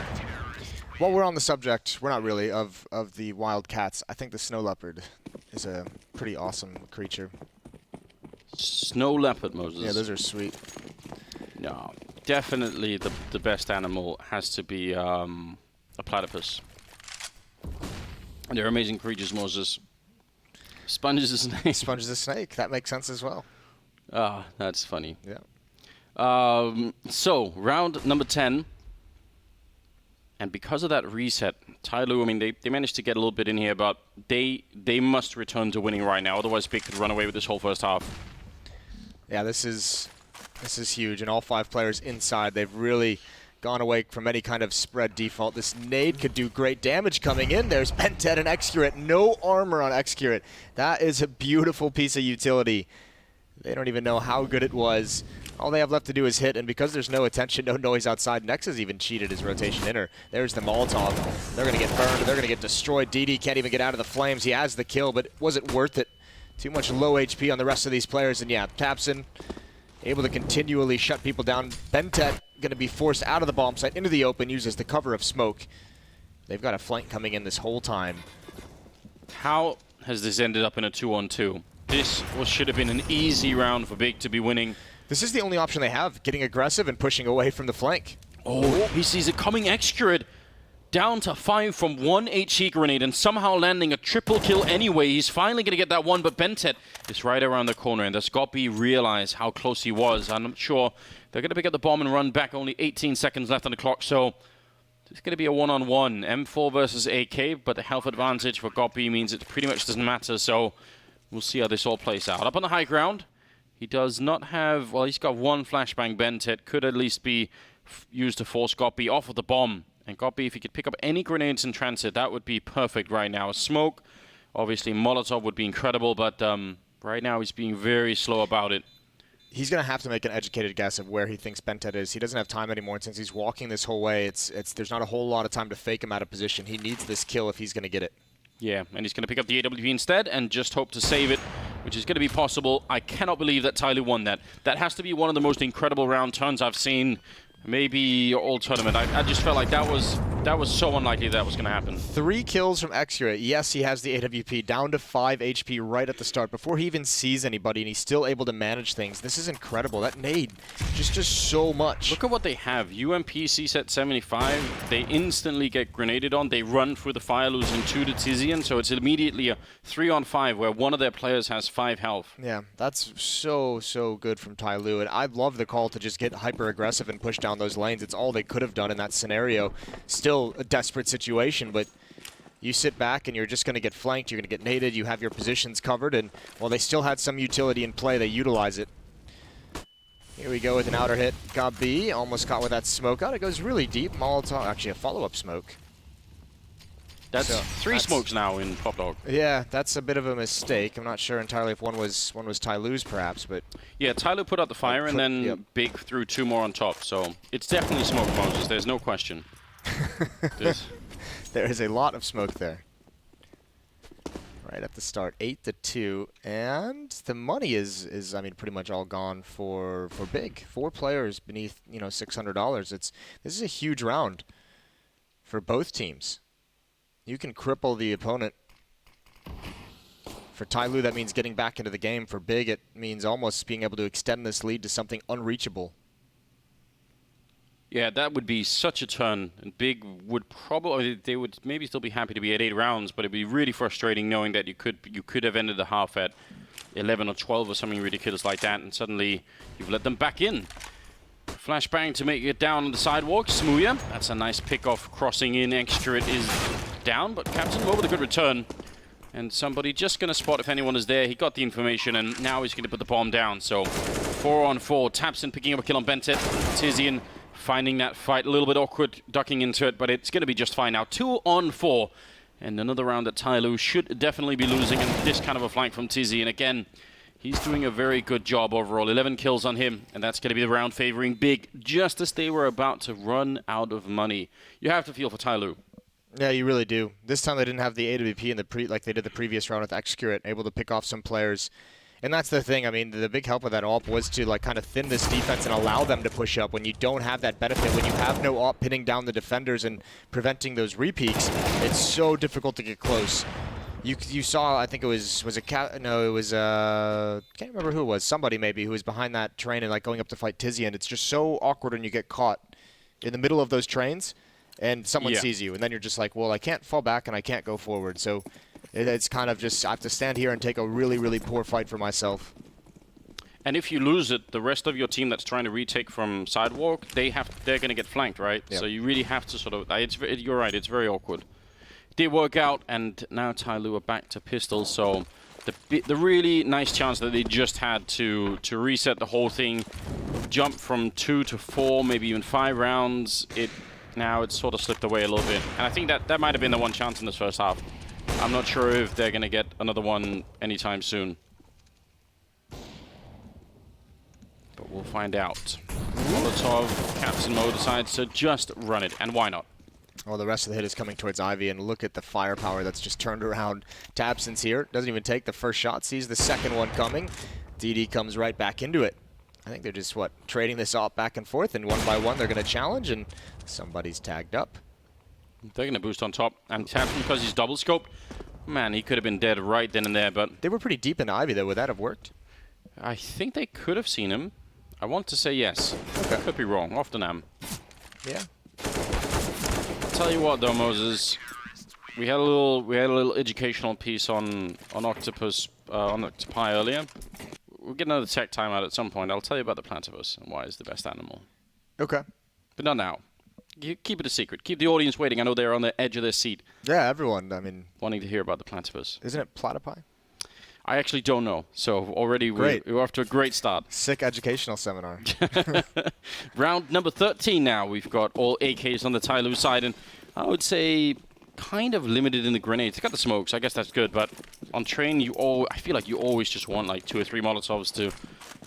D: While we're on the subject, we're not really, of the wild cats, I think the snow leopard is a pretty awesome creature.
E: Snow leopard, Moses.
D: Yeah, those are sweet.
E: No, definitely the best animal has to be a platypus. They're amazing creatures, Moses. Sponge is a snake.
D: Sponge is a snake. That makes sense as well.
E: Ah, that's funny.
D: Yeah.
E: So, round number 10. And because of that reset, TyLoo, I mean, they managed to get a little bit in here, but they must return to winning right now. Otherwise, Big could run away with this whole first half.
D: Yeah, this is huge. And all 5 players inside, they've really gone away from any kind of spread default. This nade could do great damage coming in. There's Bentet and Excurate. No armor on Excurate. That is a beautiful piece of utility. They don't even know how good it was. All they have left to do is hit, and because there's no attention, no noise outside, Nex has even cheated his rotation inner. There's the Molotov. They're going to get burned. They're going to get destroyed. DD can't even get out of the flames. He has the kill, but was it worth it? Too much low HP on the rest of these players, and yeah, Tapson able to continually shut people down. Bentet going to be forced out of the bomb site into the open, uses the cover of smoke. They've got a flank coming in this whole time.
E: How has this ended up in a 2-on-2? This should have been an easy round for Big to be winning.
D: This is the only option they have, getting aggressive and pushing away from the flank.
E: Oh, he sees it coming. Excurate down to 5 from 1 HE grenade and somehow landing a triple kill anyway. He's finally going to get that one, but Bentet is right around the corner, and does Goppy realize how close he was? I'm not sure. They're going to pick up the bomb and run back. Only 18 seconds left on the clock, so it's going to be a one-on-one. M4 versus AK, but the health advantage for Goppy means it pretty much doesn't matter, so we'll see how this all plays out. Up on the high ground, he does not have, well, he's got one flashbang. Bentet could at least be used to force Goppy off of the bomb. And Goppy, if he could pick up any grenades in transit, that would be perfect right now. Smoke, obviously Molotov would be incredible, but right now he's being very slow about it.
D: He's going to have to make an educated guess of where he thinks Bentet is. He doesn't have time anymore, and since he's walking this whole way, there's not a whole lot of time to fake him out of position. He needs this kill if he's going to get it.
E: Yeah, and he's going to pick up the AWP instead and just hope to save it, which is going to be possible. I cannot believe that TyLoo won that. That has to be one of the most incredible round turns I've seen, maybe all tournament. I just felt like that was so unlikely that was going to happen. 3
D: kills from Excurate. Yes, he has the AWP down to 5 HP right at the start before he even sees anybody, and he's still able to manage things. This is incredible. That nade, just so much.
E: Look at what they have. UMP CSET 75. They instantly get grenaded on. They run through the fire, losing 2 to Tizian, so it's immediately a 3-on-5 where one of their players has 5 health.
D: Yeah, that's so good from TyLoo, and I love the call to just get hyper-aggressive and push down those lanes. It's all they could have done in that scenario. Still a desperate situation, but you sit back and you're just going to get flanked, you're going to get naded, you have your positions covered, and while they still had some utility in play, they utilize it. Here we go with an outer hit. Got B, almost caught with that smoke out. It goes really deep. Molotov, actually a follow-up smoke.
E: That's 3 smokes now in Pop Dog.
D: Yeah, that's a bit of a mistake. I'm not sure entirely if one was TyLoo's perhaps, but
E: yeah, TyLoo put out the fire and then Big threw 2 more on top, so it's definitely smoke, Moses. There's no question.
D: There is a lot of smoke there. Right at the start, 8-2, and the money is I mean pretty much all gone for Big. 4 players beneath $600. This is a huge round for both teams. You can cripple the opponent. For TyLoo, that means getting back into the game. For Big, it means almost being able to extend this lead to something unreachable.
E: Yeah, that would be such a turn. And Big would probably, they would maybe still be happy to be at 8 rounds, but it'd be really frustrating knowing that you could have ended the half at 11 or 12 or something ridiculous like that, and suddenly you've let them back in. Flashbang to make it down on the sidewalk. Smooya, that's a nice pick-off crossing in. Excurate is down, but Captain Mo with a good return. And somebody just going to spot if anyone is there. He got the information, and now he's going to put the bomb down. So 4-on-4. Tapson picking up a kill on Bentet. Tizian finding that fight a little bit awkward, ducking into it, but it's going to be just fine now. 2-on-4. And another round that TyLoo should definitely be losing, and this kind of a flank from Tizian. And again, he's doing a very good job overall. 11 kills on him, and that's going to be the round favoring Big, just as they were about to run out of money. You have to feel for TyLoo.
D: Yeah, you really do. This time they didn't have the AWP in like they did the previous round with Excurate, able to pick off some players. And that's the thing. I mean, the big help of that AWP was to like kind of thin this defense and allow them to push up when you don't have that benefit. When you have no AWP pinning down the defenders and preventing those repeaks, it's so difficult to get close. You saw, I think it was a cat. No, it was can't remember who it was. Somebody maybe who was behind that train and like going up to fight Tizian. It's just so awkward when you get caught in the middle of those trains and someone sees you, and then you're just like, well, I can't fall back and I can't go forward. So it's kind of just I have to stand here and take a really poor fight for myself.
E: And if you lose it, the rest of your team that's trying to retake from sidewalk, they're going to get flanked, right? Yep. So you really have to sort of. You're right. It's very awkward. Did work out, and now TyLoo are back to pistols. So the really nice chance that they just had to reset the whole thing jumped from 2 to 4, maybe even 5 rounds. Now it's sort of slipped away a little bit. And I think that might have been the one chance in this first half. I'm not sure if they're going to get another one anytime soon. But we'll find out. Molotov, Captain Mo decides to just run it. And why not?
D: Well, the rest of the hit is coming towards Ivy, and look at the firepower that's just turned around. tabseN's here. Doesn't even take the first shot. Sees the second one coming. DD comes right back into it. I think they're just, trading this off back and forth, and one by one they're going to challenge, and somebody's tagged up.
E: They're going to boost on top. And tabseN, because he's double scoped, man, he could have been dead right then and there, but...
D: They were pretty deep in Ivy, though. Would that have worked?
E: I think they could have seen him. I want to say yes.
D: Okay.
E: Could be wrong. Often am.
D: Yeah.
E: Tell you what, though, Moses, we had a little educational piece on Octopi earlier. We'll get another tech timeout at some point. I'll tell you about the platypus and why it's the best animal.
D: Okay.
E: But not now. Keep it a secret. Keep the audience waiting. I know they're on the edge of their seat.
D: Yeah, everyone. I mean,
E: wanting to hear about the platypus.
D: Isn't it platypi?
E: I actually don't know. So already we're off to a great start.
D: Sick educational seminar.
E: Round number 13 now. We've got all AKs on the TyLoo side, and I would say kind of limited in the grenades. They got the smokes. I guess that's good, but on train, I feel like you always just want like 2 or 3 Molotovs to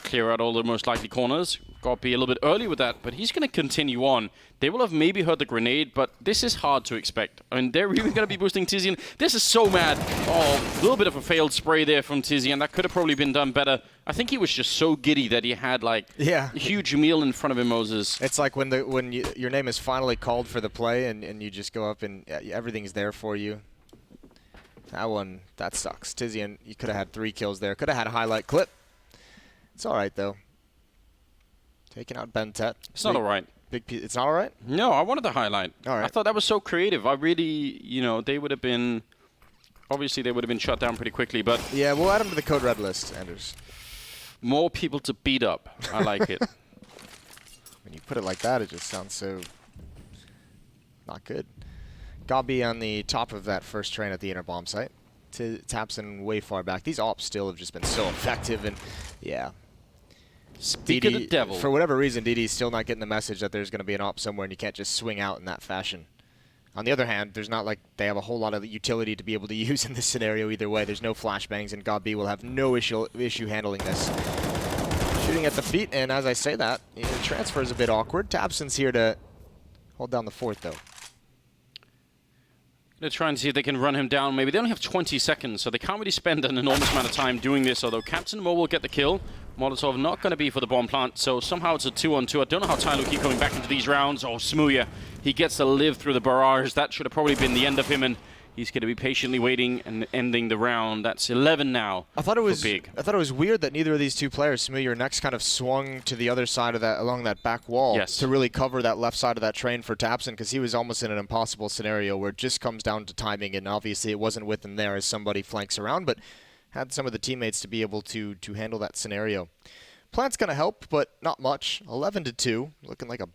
E: clear out all the most likely corners. Got to be a little bit early with that, but he's going to continue on. They will have maybe heard the grenade, but this is hard to expect. I mean, they're even going to be boosting TyZian. This is so mad. Oh, a little bit of a failed spray there from TyZian. That could have probably been done better. I think he was just so giddy that he had like a huge meal in front of him, Moses.
D: It's like when your name is finally called for the play and you just go up and everything's there for you. That sucks. TyZian, you could have had 3 kills there. Could have had a highlight clip. It's all right, though. Taking out Bentet.
E: It's not all right.
D: It's not all right?
E: No, I wanted the highlight.
D: All right.
E: I thought that was so creative. I really, they would have been... Obviously, they would have been shut down pretty quickly, but...
D: Yeah, we'll add them to the code red list, Anders.
E: More people to beat up. I like it.
D: When you put it like that, it just sounds so... not good. Gabi on the top of that first train at the inner bomb site. tabseN way far back. These ops still have just been so effective, and yeah.
E: Speak of the devil.
D: For whatever reason, DD's still not getting the message that there's going to be an op somewhere and you can't just swing out in that fashion. On the other hand, there's not like they have a whole lot of utility to be able to use in this scenario either way. There's no flashbangs, and Gabi will have no issue handling this. Shooting at the feet, and as I say that, the transfer is a bit awkward. tabseN's here to hold down the fort, though.
E: They're trying to see if they can run him down. Maybe they only have 20 seconds, so they can't really spend an enormous amount of time doing this, although Captain Mo will get the kill. Molotov not going to be for the bomb plant, so somehow it's a 2-on-2. I don't know how TyLoo keep coming back into these rounds. Oh, Smooya, he gets to live through the barrage. That should have probably been the end of him, and he's going to be patiently waiting and ending the round. That's 11 now.
D: I thought it was
E: big.
D: I thought it was weird that neither of these two players, Smooya or Nex, kind of swung to the other side of that, along that back wall, to really cover that left side of that train for tabseN, because he was almost in an impossible scenario where it just comes down to timing, and obviously it wasn't with him there as somebody flanks around, but had some of the teammates to be able to handle that scenario. Plant's going to help, but not much. 11-2, looking like a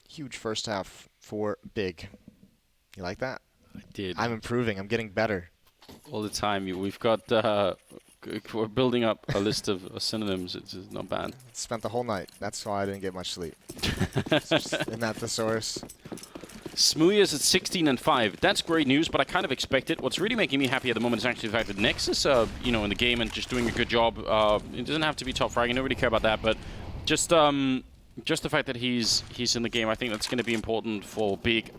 D: huge first half for Big. You like that?
E: I did.
D: I'm improving. I'm getting better.
E: All the time. We've got... we're building up a list of synonyms. It's just not bad.
D: Spent the whole night. That's why I didn't get much sleep. Isn't that the source?
E: Smooya's at 16-5. That's great news, but I kind of expect it. What's really making me happy at the moment is actually the fact that Nexus, in the game and just doing a good job. It doesn't have to be top frag. I don't really care about that, but just the fact that he's in the game, I think that's going to be important for Big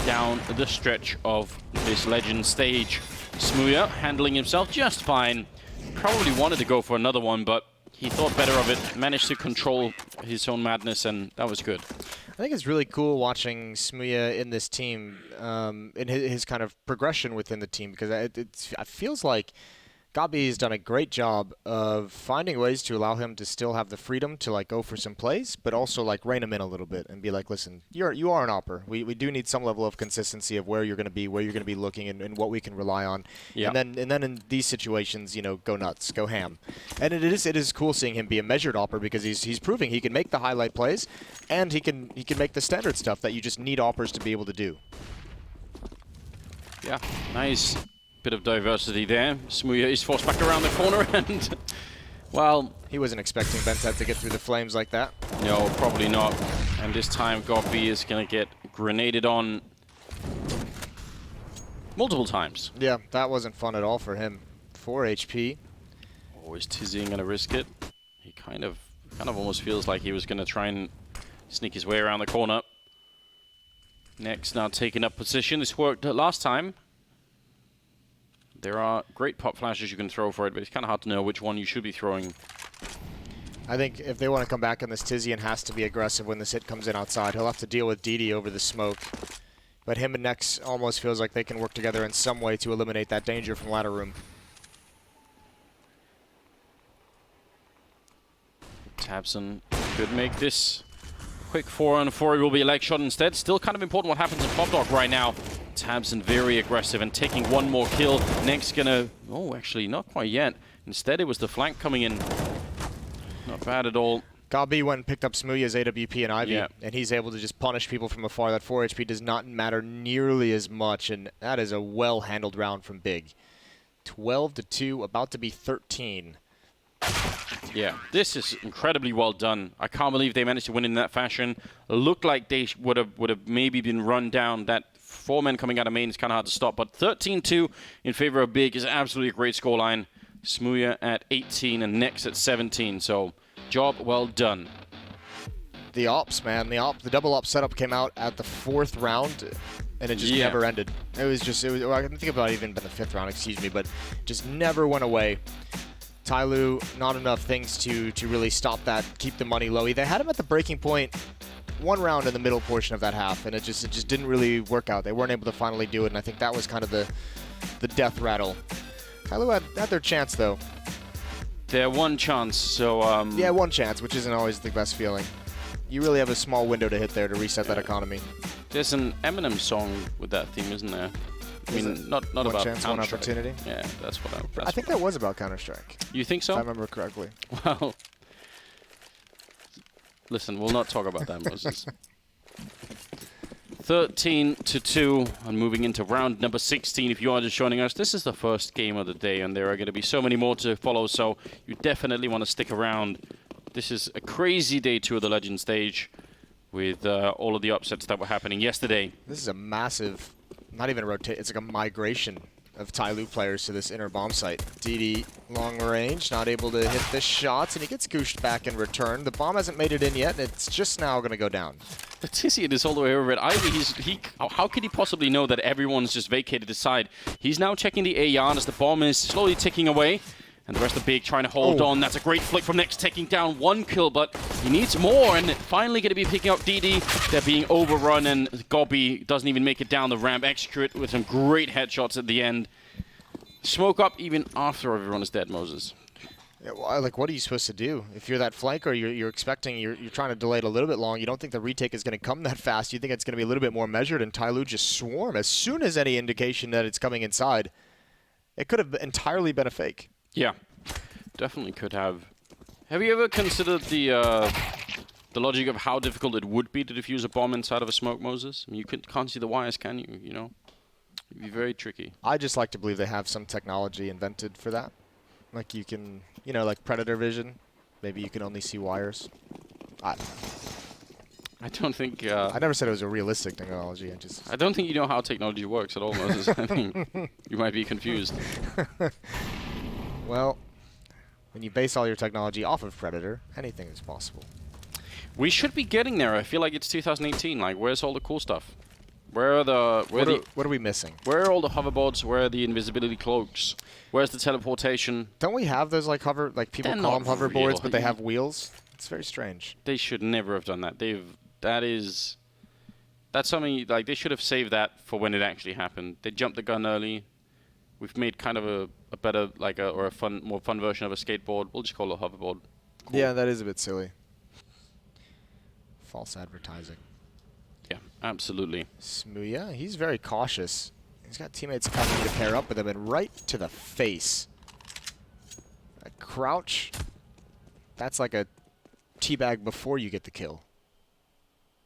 E: down the stretch of this Legend stage. Smooya handling himself just fine. Probably wanted to go for another one, but he thought better of it. Managed to control his own madness, and that was good.
D: I think it's really cool watching Smooya in this team, in his kind of progression within the team, because it feels like Gabi's done a great job of finding ways to allow him to still have the freedom to like go for some plays, but also like rein him in a little bit and be like, listen, you are an opper. We do need some level of consistency of where you're going to be, where you're going to be looking, and what we can rely on. Yeah. And then in these situations, go nuts, go ham. And it is cool seeing him be a measured opper, because he's proving he can make the highlight plays, and he can make the standard stuff that you just need oppers to be able to do.
E: Yeah, nice. Bit of diversity there. Smooya is forced back around the corner, and Well,
D: He wasn't expecting Bentet to get through the flames like that.
E: no, probably not. And this time, Gobi is going to get grenaded on multiple times.
D: Yeah, that wasn't fun at all for him. 4 HP.
E: Oh, is Tizzy going to risk it? He kind of almost feels like he was going to try and sneak his way around the corner. Next, now taking up position. This worked last time. There are great pop flashes you can throw for it, but it's kind of hard to know which one you should be throwing.
D: I think if they want to come back on this, Tizian has to be aggressive when this hit comes in outside. He'll have to deal with DD over the smoke. But him and Nex almost feels like they can work together in some way to eliminate that danger from ladder room.
E: Tabson could make this quick 4-on-4. It will be a leg shot instead. Still kind of important what happens in Pop Dog right now. Tabson very aggressive and taking one more kill. Next gonna... Oh, actually, not quite yet. Instead, it was the flank coming in. Not bad at all.
D: Gabi went and picked up Smooya's AWP and Ivy,
E: Yeah.
D: and he's able to just punish people from afar. That 4 HP does not matter nearly as much, and that is a well-handled round from Big. 12-2, about to be 13.
E: Yeah, this is incredibly well done. I can't believe they managed to win in that fashion. Looked like they would have maybe been run down. That 4 men coming out of main is kind of hard to stop, but 13-2 in favor of Big is absolutely a great scoreline. Smooya at 18 and Nex at 17, so job well done.
D: The ops, man, the double op setup came out at the 4th round, and it just never ended. It was, I didn't think about it even been the 5th round, excuse me, but just never went away. TyLoo, not enough things to really stop that, keep the money low. They had him at the breaking point 1 round in the middle portion of that half, and it just didn't really work out. They weren't able to finally do it, and I think that was kind of the death rattle. TyLoo had their chance, though.
E: Their one chance, so...
D: Yeah, one chance, which isn't always the best feeling. You really have a small window to hit there to reset that economy.
E: There's an Eminem song with that theme, isn't there? I mean, not
D: One
E: about
D: chance, one
E: Counter-Strike.
D: opportunity?
E: Yeah, that's what
D: I think that was about Counter-Strike.
E: You think so?
D: If I remember correctly.
E: Well, listen, we'll not talk about that, Moses. 13-2, and moving into round number 16. If you are just joining us, this is the first game of the day, and there are going to be so many more to follow, so you definitely want to stick around. This is a crazy day 2 of the Legend stage, with all of the upsets that were happening yesterday.
D: This is a massive, not even a rotate, it's like a migration of TyLoo players to this inner bomb site. DD long range, not able to hit the shots, and he gets gooshed back in return. The bomb hasn't made it in yet, and it's just now going to go down.
E: But Tizian is all the way over it. How could he possibly know that everyone's just vacated his side? He's now checking the Aeon as the bomb is slowly ticking away. And the rest of Big trying to hold on. That's a great flick from Nex, taking down 1 kill, but he needs more, and finally going to be picking up DD. They're being overrun, and Gobi doesn't even make it down the ramp. Execute with some great headshots at the end. Smoke up even after everyone is dead, Moses.
D: Yeah, well, like, what are you supposed to do? If you're that flanker, you're expecting, you're trying to delay it a little bit long. You don't think the retake is going to come that fast. You think it's going to be a little bit more measured, and TyLoo just swarm. As soon as any indication that it's coming inside, it could have entirely been a fake.
E: Yeah, definitely could have. Have you ever considered the logic of how difficult it would be to defuse a bomb inside of a smoke, Moses? I mean, you can't see the wires, can you? You know, it'd be very tricky.
D: I just like to believe they have some technology invented for that. Like you can, you know, like Predator vision. Maybe you can only see wires.
E: I don't think...
D: I never said it was a realistic technology.
E: I don't think you know how technology works at all, Moses. I think you might be confused.
D: Well, when you base all your technology off of Predator, anything is possible.
E: We should be getting there. I feel like it's 2018. Like, where's all the cool stuff? Where are
D: what are we missing?
E: Where are all the hoverboards? Where are the invisibility cloaks? Where's the teleportation?
D: Don't we have those like people
E: They're
D: call them
E: not
D: hoverboards,
E: real.
D: but they have wheels? It's very strange.
E: They should never have done that. That's something like they should have saved that for when it actually happened. They jumped the gun early. We've made kind of a better more fun version of a skateboard. We'll just call it a hoverboard. Cool.
D: Yeah, that is a bit silly. False advertising.
E: Yeah, absolutely.
D: Smooya, he's very cautious. He's got teammates coming to pair up with him, and right to the face. A crouch. That's like a teabag before you get the kill.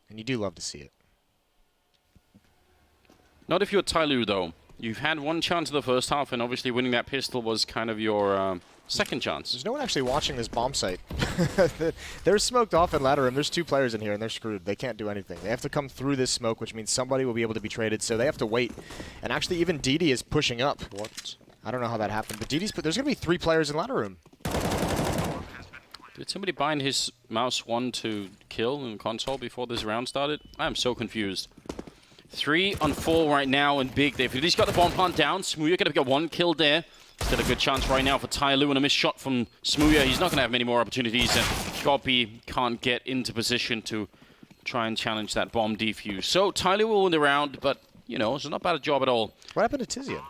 D: And you do love to see it.
E: Not if you're TyLoo, though. You've had one chance in the first half, and obviously winning that pistol was kind of your second chance.
D: There's no one actually watching this bomb site. They're smoked off in ladder room. There's 2 players in here, and they're screwed. They can't do anything. They have to come through this smoke, which means somebody will be able to be traded, so they have to wait. And actually, even DD is pushing up. What? I don't know how that happened, but DD's there's going to be 3 players in ladder room.
E: Did somebody bind his mouse 1 to kill in console before this round started? I am so confused. 3 on 4 right now, and big. They've at least got the bomb plant down. Smooya going to get 1 kill there. Still a good chance right now for TyLoo, and a missed shot from Smooya. He's not going to have many more opportunities, and Goppy can't get into position to try and challenge that bomb defuse. So TyLoo will win the round, but, you know, it's not bad a job at all.
D: What happened to Tizian?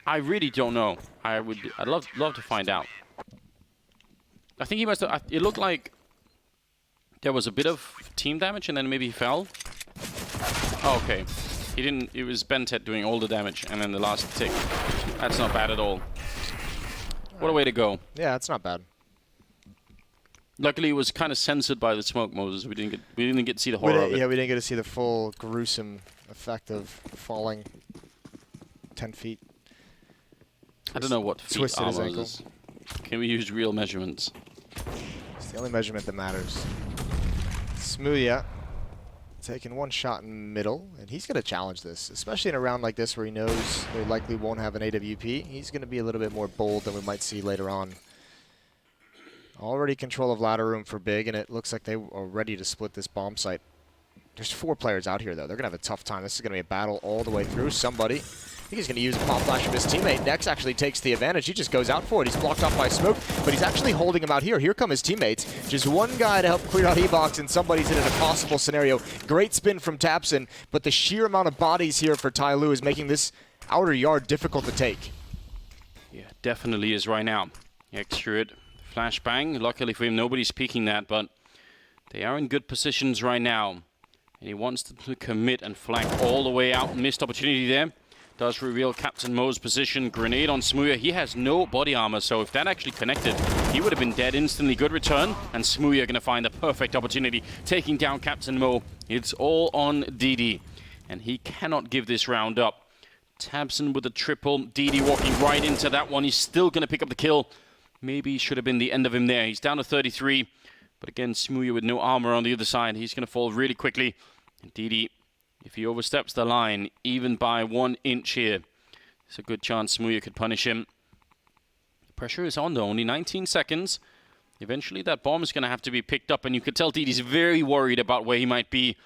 E: I really don't know. I'd love to find out. I think he must have. It looked like there was a bit of team damage, and then maybe he fell. Oh, okay. He didn't. It was Bentet doing all the damage, and then the last tick. That's not bad at all. What a way to go.
D: Yeah, it's not bad.
E: Luckily, it was kind of censored by the smoke, Moses. We didn't get to see the horror of it.
D: Yeah, we didn't get to see the full gruesome effect of falling 10 feet.
E: I don't know what feet
D: Twisted his
E: armor
D: ankle.
E: is. Can we use real measurements?
D: It's the only measurement that matters. Smooya taking 1 shot in middle, and he's going to challenge this, especially in a round like this where he knows they likely won't have an AWP. He's going to be a little bit more bold than we might see later on. Already control of ladder room for Big, and it looks like they are ready to split this bomb site. There's 4 players out here, though. They're going to have a tough time. This is going to be a battle all the way through. Somebody, I think he's going to use a pop flash from his teammate. Nex actually takes the advantage. He just goes out for it. He's blocked off by smoke, but he's actually holding him out here. Here come his teammates. Just 1 guy to help clear out E-Box, and somebody's in an impossible scenario. Great spin from Tapson, but the sheer amount of bodies here for TyLoo is making this outer yard difficult to take.
E: Yeah, definitely is right now. Accurate flashbang. Luckily for him, nobody's peeking that, but they are in good positions right now. And he wants to commit and flank all the way out. Missed opportunity there. Does reveal Captain Mo's position. Grenade on Smooya. He has no body armor, so if that actually connected, he would have been dead instantly. Good return, and Smooya going to find the perfect opportunity, taking down Captain Mo. It's all on DD, and he cannot give this round up. Tabson with a triple. DD walking right into that one. He's still going to pick up the kill. Maybe should have been the end of him there. He's down to 33, but again, Smooya with no armor on the other side. He's going to fall really quickly. And DD, if he oversteps the line, even by 1 inch here, there's a good chance Smooya could punish him. Pressure is on though, only 19 seconds. Eventually that bomb is going to have to be picked up, and you could tell DD's very worried about where he might be.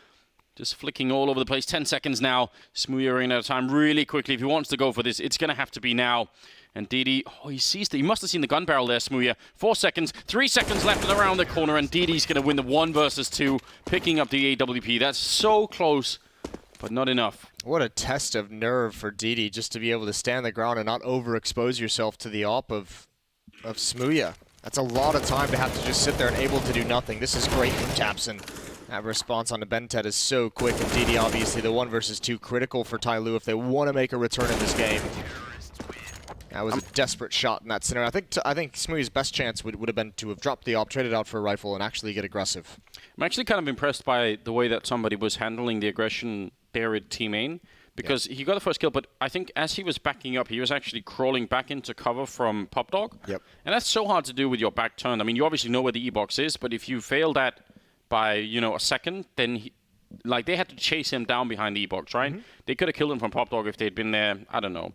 E: Just flicking all over the place. 10 seconds now. Smooya running out of time really quickly. If he wants to go for this, it's going to have to be now. And DD, oh, he sees it. He must have seen the gun barrel there, Smooya. 4 seconds, 3 seconds left and around the corner, and DD's going to win the 1 versus 2, picking up the AWP. That's so close, but not enough.
D: What a test of nerve for DD, just to be able to stand the ground and not overexpose yourself to the AWP of Smooya. That's a lot of time to have to just sit there and able to do nothing. This is great from Tapson. That response on the Bentet is so quick, and DD obviously the 1 versus 2 critical for TyLoo if they want to make a return in this game. That was a desperate shot in that scenario. I think Smooya's best chance would have been to have dropped the AWP, traded out for a rifle, and actually get aggressive.
E: I'm actually kind of impressed by the way that somebody was handling the aggression there at Team Main, because he got the first kill, but I think as he was backing up, he was actually crawling back into cover from Pop Dog.
D: Yep. And
E: that's so hard to do with your back turned. I mean, you obviously know where the E-box is, but if you fail that by, a second, then they had to chase him down behind the E-box, right? Mm-hmm. They could have killed him from Pop Dog if they'd been there, I don't know,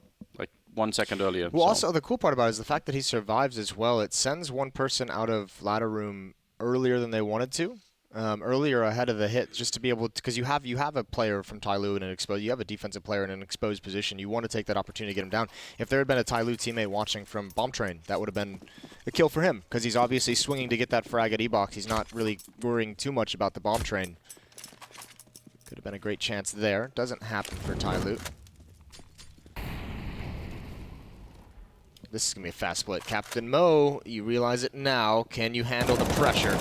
E: 1 second earlier.
D: Well, also, the cool part about it is the fact that he survives as well. It sends 1 person out of ladder room earlier than they wanted to, earlier ahead of the hit, just to be able to, because you have a player from TyLoo in an exposed, you have a defensive player in an exposed position. You want to take that opportunity to get him down. If there had been a TyLoo teammate watching from Bomb Train, that would have been a kill for him, because he's obviously swinging to get that frag at E-Box. He's not really worrying too much about the Bomb Train. Could have been a great chance there. Doesn't happen for TyLoo. This is going to be a fast split. Captain Mo, you realize it now. Can you handle the pressure?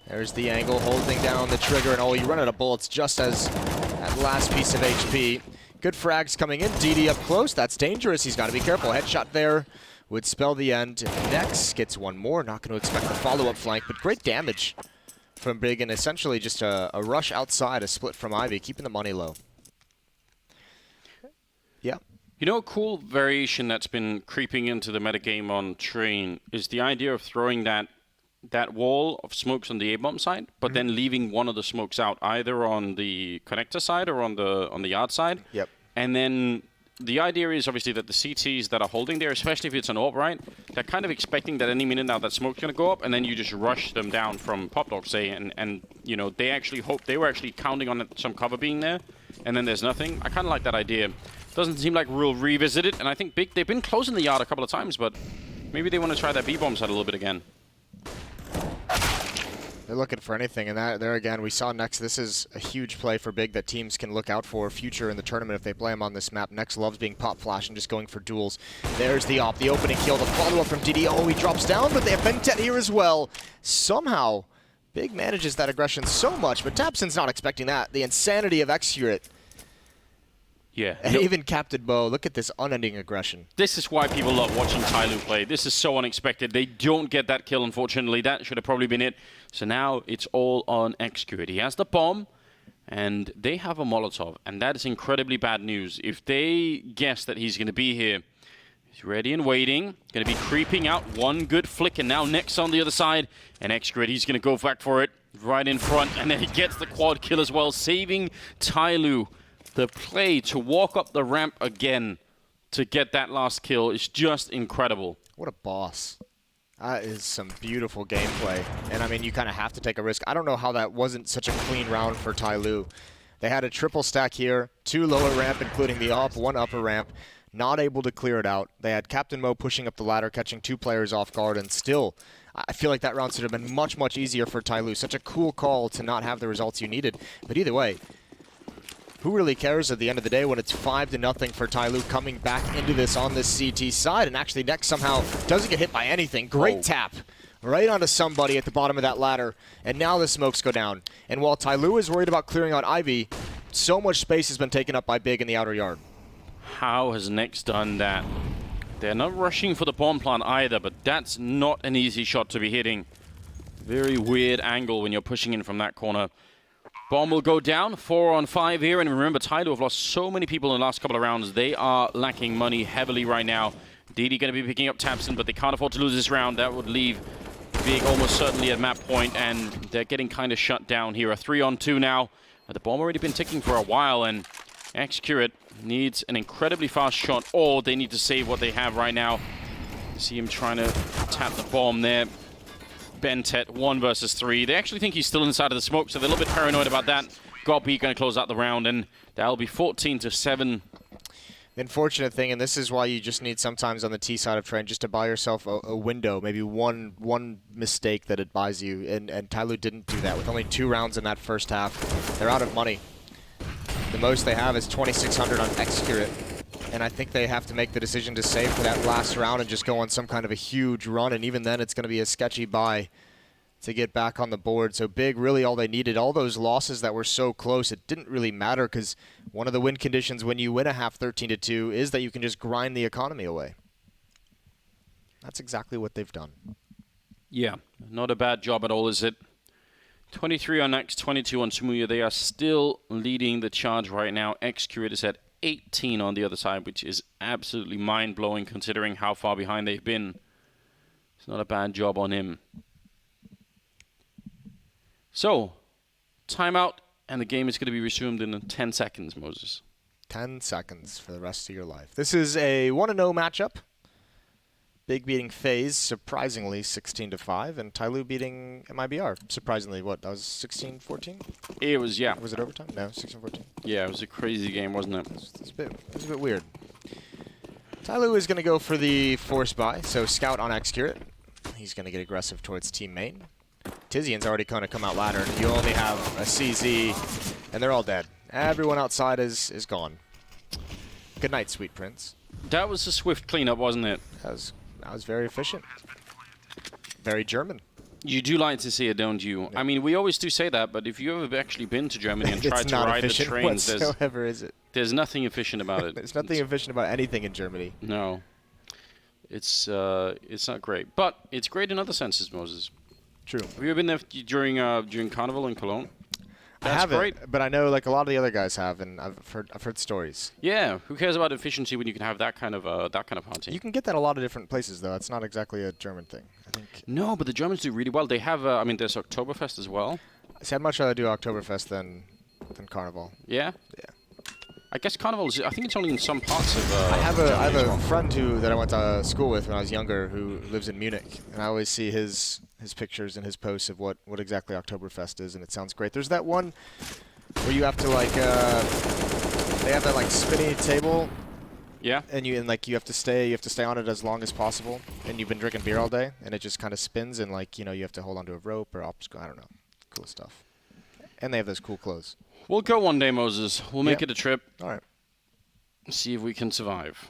D: There's the angle, holding down the trigger, and you run out of bullets just as that last piece of HP. Good frags coming in. DD up close. That's dangerous. He's got to be careful. Headshot there would spell the end. Nex gets 1 more. Not going to expect a follow-up flank, but great damage from Big, and essentially just a rush outside, a split from Ivy, keeping the money low. Yeah.
E: You know, a cool variation that's been creeping into the metagame on Train is the idea of throwing that wall of smokes on the A-bomb side, but then leaving one of the smokes out, either on the connector side or on the yard side.
D: Yep.
E: And then the idea is obviously that the CTs that are holding there, especially if it's an AWP, right, they're kind of expecting that any minute now that smoke's going to go up, and then you just rush them down from Pop Dog, say, and you know, they were actually counting on some cover being there, and then there's nothing. I kind of like that idea. Doesn't seem like we'll revisit it, and I think Big, they've been closing the yard a couple of times, but maybe they want to try that B-bomb side a little bit again.
D: They're looking for anything, and there again, we saw Nex. This is a huge play for Big that teams can look out for future in the tournament if they play him on this map. Nex loves being pop flash and just going for duels. There's the op, the opening kill, the follow-up from DD. Oh, he drops down, but they have Bentet here as well. Somehow, Big manages that aggression so much, but Tabson's not expecting that. The insanity of FACEIT.
E: Yeah.
D: And even Captain Bo, look at this unending aggression.
E: This is why people love watching TyLoo play. This is so unexpected. They don't get that kill, unfortunately. That should have probably been it. So now it's all on Execute. He has the bomb, and they have a Molotov, and that is incredibly bad news. If they guess that he's going to be here, he's ready and waiting. Going to be creeping out. One good flick, and now Nex on the other side. And Execute, he's going to go back for it right in front, and then he gets the quad kill as well, saving TyLoo. The play to walk up the ramp again to get that last kill is just incredible.
D: What a boss. That is some beautiful gameplay. And I mean, you kind of have to take a risk. I don't know how that wasn't such a clean round for TyLoo. They had a triple stack here, 2 lower ramp, including the op, 1 upper ramp. Not able to clear it out. They had Captain Mo pushing up the ladder, catching 2 players off guard, and still, I feel like that round should have been much, much easier for TyLoo. Such a cool call to not have the results you needed. But either way, who really cares at the end of the day when it's 5-0 for TyLoo coming back into this on this CT side? And actually Nex somehow doesn't get hit by anything. Great tap right onto somebody at the bottom of that ladder. And now the smokes go down. And while TyLoo is worried about clearing out Ivy, so much space has been taken up by Big in the outer yard.
E: How has Nex done that? They're not rushing for the bomb plant either, but that's not an easy shot to be hitting. Very weird angle when you're pushing in from that corner. Bomb will go down, 4 on 5 here, and remember, TyLoo have lost so many people in the last couple of rounds. They are lacking money heavily right now. DD going to be picking up Tabson, but they can't afford to lose this round. That would leave Big almost certainly at map point, and they're getting kind of shut down here. A 3-on-2 now. But the bomb already been ticking for a while, and Execute needs an incredibly fast shot, or they need to save what they have right now. See him trying to tap the bomb there. Bentet, 1 versus 3. They actually think he's still inside of the smoke, so they're a little bit paranoid about that. Gobi going to close out the round, and that'll be 14-7.
D: The unfortunate thing, and this is why you just need sometimes on the T side of Train just to buy yourself a window, maybe one mistake that it buys you, and TyLoo didn't do that. With only 2 rounds in that first half, they're out of money. The most they have is 2,600 on Execute, and I think they have to make the decision to save for that last round and just go on some kind of a huge run, and even then it's going to be a sketchy buy to get back on the board. So Big, really all they needed, all those losses that were so close, it didn't really matter because one of the win conditions when you win a half 13-2 is that you can just grind the economy away. That's exactly what they've done.
E: Yeah, not a bad job at all, is it? 23 on Nex, 22 on Smooya. They are still leading the charge right now. Execute is at 18 on the other side, which is absolutely mind-blowing considering how far behind they've been. It's not a bad job on him. So, timeout, and the game is going to be resumed in 10 seconds, Moses.
D: 10 seconds for the rest of your life. This is a 1-0 matchup. Big beating FaZe, surprisingly, 16-5, and TyLoo beating MIBR, surprisingly, what, that was 16-14?
E: It was, yeah.
D: Was it overtime? No, 16-14.
E: Yeah, it was a crazy game, wasn't it?
D: It was a bit weird. TyLoo is going to go for the force buy, so Scout on Execute. He's going to get aggressive towards team main. Tizian's already going to come out ladder, and you only have a CZ, and they're all dead. Everyone outside is gone. Good night, sweet prince.
E: That was a swift cleanup, wasn't it?
D: That was very efficient. Very German.
E: You do like to see it, don't you? Yeah. I mean, we always do say that, but if you've ever actually been to Germany and tried to ride the trains, there's nothing efficient about it.
D: There's nothing efficient about anything in Germany.
E: No. It's not great. But it's great in other senses, Moses.
D: True.
E: Have you ever been there during Carnival in Cologne?
D: I
E: That's
D: haven't,
E: great.
D: but I know like a lot of the other guys have, and I've heard stories.
E: Yeah, who cares about efficiency when you can have that kind of hunting?
D: You can get that a lot of different places, though. It's not exactly a German thing, I think.
E: No, but the Germans do really well. They have, I mean, there's Oktoberfest as well.
D: See, I'd much rather do Oktoberfest than Carnival.
E: Yeah?
D: Yeah.
E: I guess Carnival is, I think it's only in some parts of
D: I have
E: Germany as
D: a
E: well.
D: friend that I went to school with when I was younger who lives in Munich, and I always see his pictures and his posts of what exactly Oktoberfest is, and it sounds great. There's that one where you have to like they have that like spinny table,
E: Yeah?
D: and you have to stay on it as long as possible, and you've been drinking beer all day, and it just kind of spins, and like you have to hold onto a rope or obstacle. I don't know, cool stuff. And they have those cool clothes.
E: We'll go one day, Moses. We'll make
D: Yep.
E: it a trip.
D: All right.
E: See if we can survive.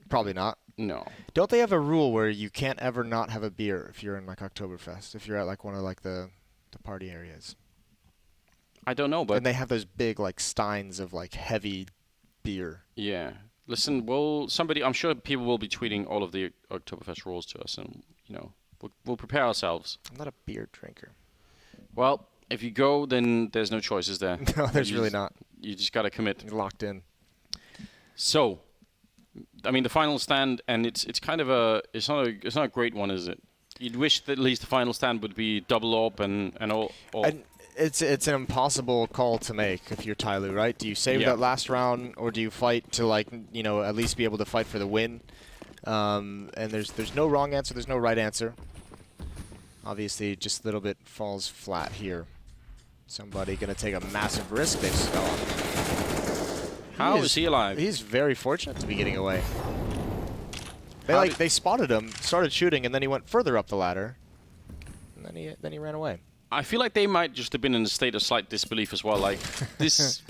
D: Probably not.
E: No.
D: Don't they have a rule where you can't ever not have a beer if you're in like Oktoberfest, if you're at like one of like the party areas?
E: I don't know, but
D: And they have those big like steins of like heavy beer.
E: yeah. Listen, I'm sure people will be tweeting all of the Oktoberfest rules to us, and we'll prepare ourselves.
D: I'm not a beer drinker.
E: Well, if you go, then there's no choice, is there?
D: No, there's
E: You
D: really
E: just-
D: not.
E: You just got to commit.
D: You're locked in.
E: So, I mean, the final stand, and it's kind of it's not a great one, is it? You'd wish that at least the final stand would be double up and all.
D: And it's an impossible call to make if you're TyLoo, right? Do you save
E: Yeah.
D: that last round, or do you fight to like at least be able to fight for the win? And there's no wrong answer. There's no right answer. Obviously, just a little bit falls flat here. Somebody gonna take a massive risk. They've stopped.
E: How is he alive?
D: He's very fortunate to be getting away.
E: How
D: They spotted him, started shooting, and then he went further up the ladder. And then he ran away.
E: I feel like they might just have been in a state of slight disbelief as well. Like, this...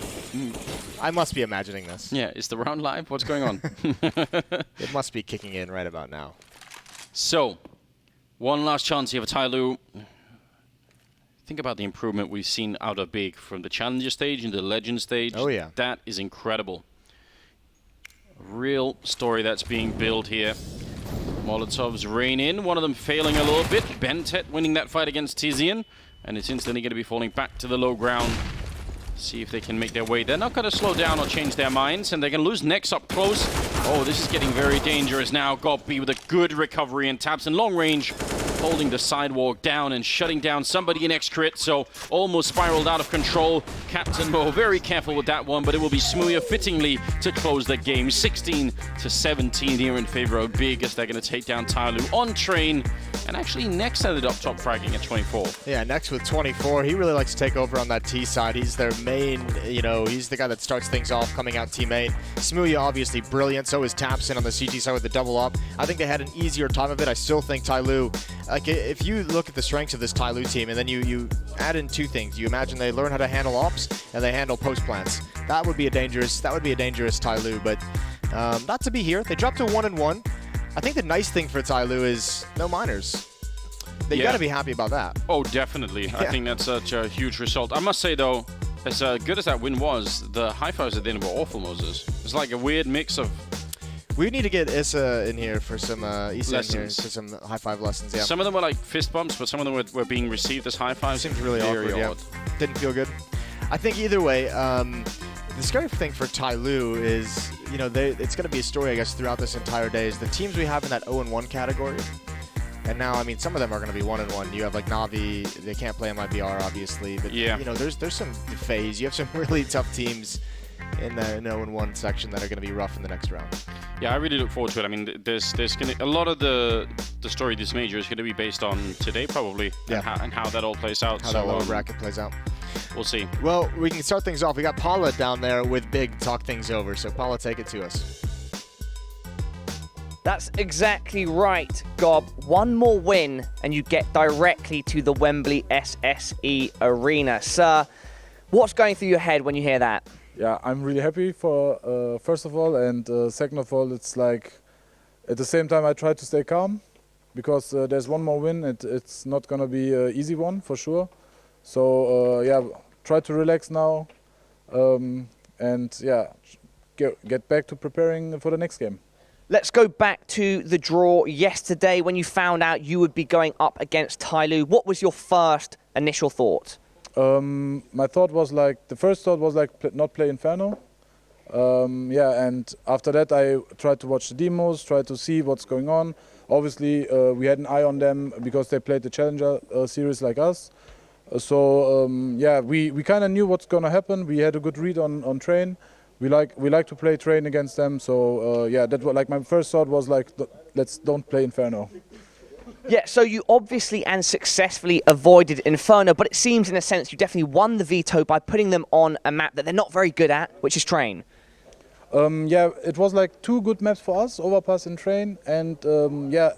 D: I must be imagining this.
E: Yeah, is the round live? What's going on?
D: It must be kicking in right about now.
E: So, one last chance here for TyLoo. Think about the improvement we've seen out of Big from the Challenger stage into the Legend stage.
D: Oh, yeah.
E: That is incredible. A real story that's being built here. Molotovs rain in, one of them failing a little bit. Bentet winning that fight against Tizian, and it's instantly going to be falling back to the low ground. See if they can make their way. They're not going to slow down or change their minds, and they're going to lose Nex up close. Oh, this is getting very dangerous now. Goppy with a good recovery and taps in long range, holding the sidewalk down and shutting down somebody in X-Crit, so almost spiraled out of control. Captain Mo very careful with that one, but it will be Smooya fittingly to close the game. 16-17 here in favor of Big as they're going to take down TyLoo on train. And actually, Nex ended up top fragging at 24.
D: Yeah, next with 24. He really likes to take over on that T side. He's their main, he's the guy that starts things off coming out teammate. Smooya obviously brilliant. So is Tapsin on the CT side with the double up. I think they had an easier time of it. I still think TyLoo, like if you look at the strengths of this TyLoo team and then you add in two things. You imagine they learn how to handle ops and they handle post plants. That would be a dangerous TyLoo, but not to be here. They dropped to 1-1. I think the nice thing for TyLoo is no minors. They got to be happy about that.
E: Oh, definitely. I think that's such a huge result. I must say, though, as good as that win was, the high fives at the end were awful, Moses. It's like a weird mix of...
D: We need to get Issa in here for some
E: lessons.
D: for some high five lessons. Yeah,
E: Some of them were like fist bumps, but some of them were being received as high fives.
D: seems really
E: Very
D: awkward. Yeah,
E: odd.
D: didn't feel good. I think either way, the scary thing for TyLoo is it's going to be a story I guess throughout this entire day. Is the teams we have in that 0-1 category. And now, I mean, some of them are going to be 1-1. You have like Navi; they can't play MIBR, obviously. But there's some FaZe. You have some really tough teams in the 0-1 section that are going to be rough in the next round.
E: Yeah, I really look forward to it. I mean, there's gonna, a lot of the story of this major is going to be based on today, probably, and how that all plays out.
D: How that lower bracket plays out.
E: We'll see.
D: Well, we can start things off. We got Paula down there with Big to talk things over. So, Paula, take it to us.
F: That's exactly right, Gob. One more win and you get directly to the Wembley SSE Arena. Sir, what's going through your head when you hear that?
G: Yeah, I'm really happy for first of all, and second of all, it's like at the same time I try to stay calm because there's one more win. It's not gonna be an easy one for sure. So yeah, try to relax now, and yeah, get back to preparing for the next game.
F: Let's go back to the draw yesterday when you found out you would be going up against TyLoo. What was your first initial thought?
G: My thought was like, the first thought was like not play Inferno. Yeah, and after that I tried to watch the demos, tried to see what's going on. Obviously, we had an eye on them because they played the Challenger series like us. Yeah, we kind of knew what's gonna happen. We had a good read on Train. We like to play Train against them. So yeah, that was like my first thought was like, let's don't play Inferno.
F: Yeah, so you obviously and successfully avoided Inferno, but it seems in a sense you definitely won the veto by putting them on a map that they're not very good at, which is Train.
G: Yeah, it was like 2 good maps for us, Overpass and Train, and yeah,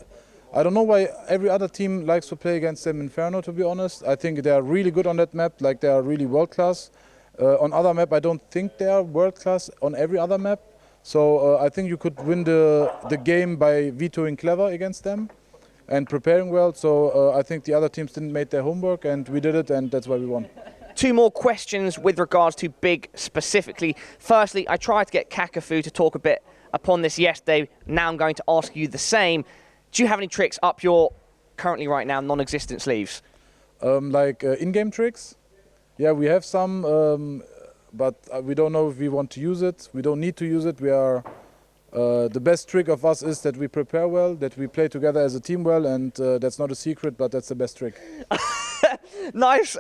G: I don't know why every other team likes to play against them Inferno, to be honest. I think they are really good on that map, like they are really world class. On other map, I don't think they are world class on every other map. So I think you could win the game by vetoing clever against them and preparing well. So I think the other teams didn't make their homework, and we did it, and that's why we won.
F: 2 more questions with regards to Big specifically. Firstly, I tried to get Kakafu to talk a bit upon this yesterday. Now I'm going to ask you the same. Do you have any tricks up your currently right now non-existent sleeves?
G: Like in-game tricks? Yeah, we have some, but we don't know if we want to use it. We don't need to use it. We are the best trick of us is that we prepare well, that we play together as a team well, and that's not a secret, but that's the best trick.
F: Nice.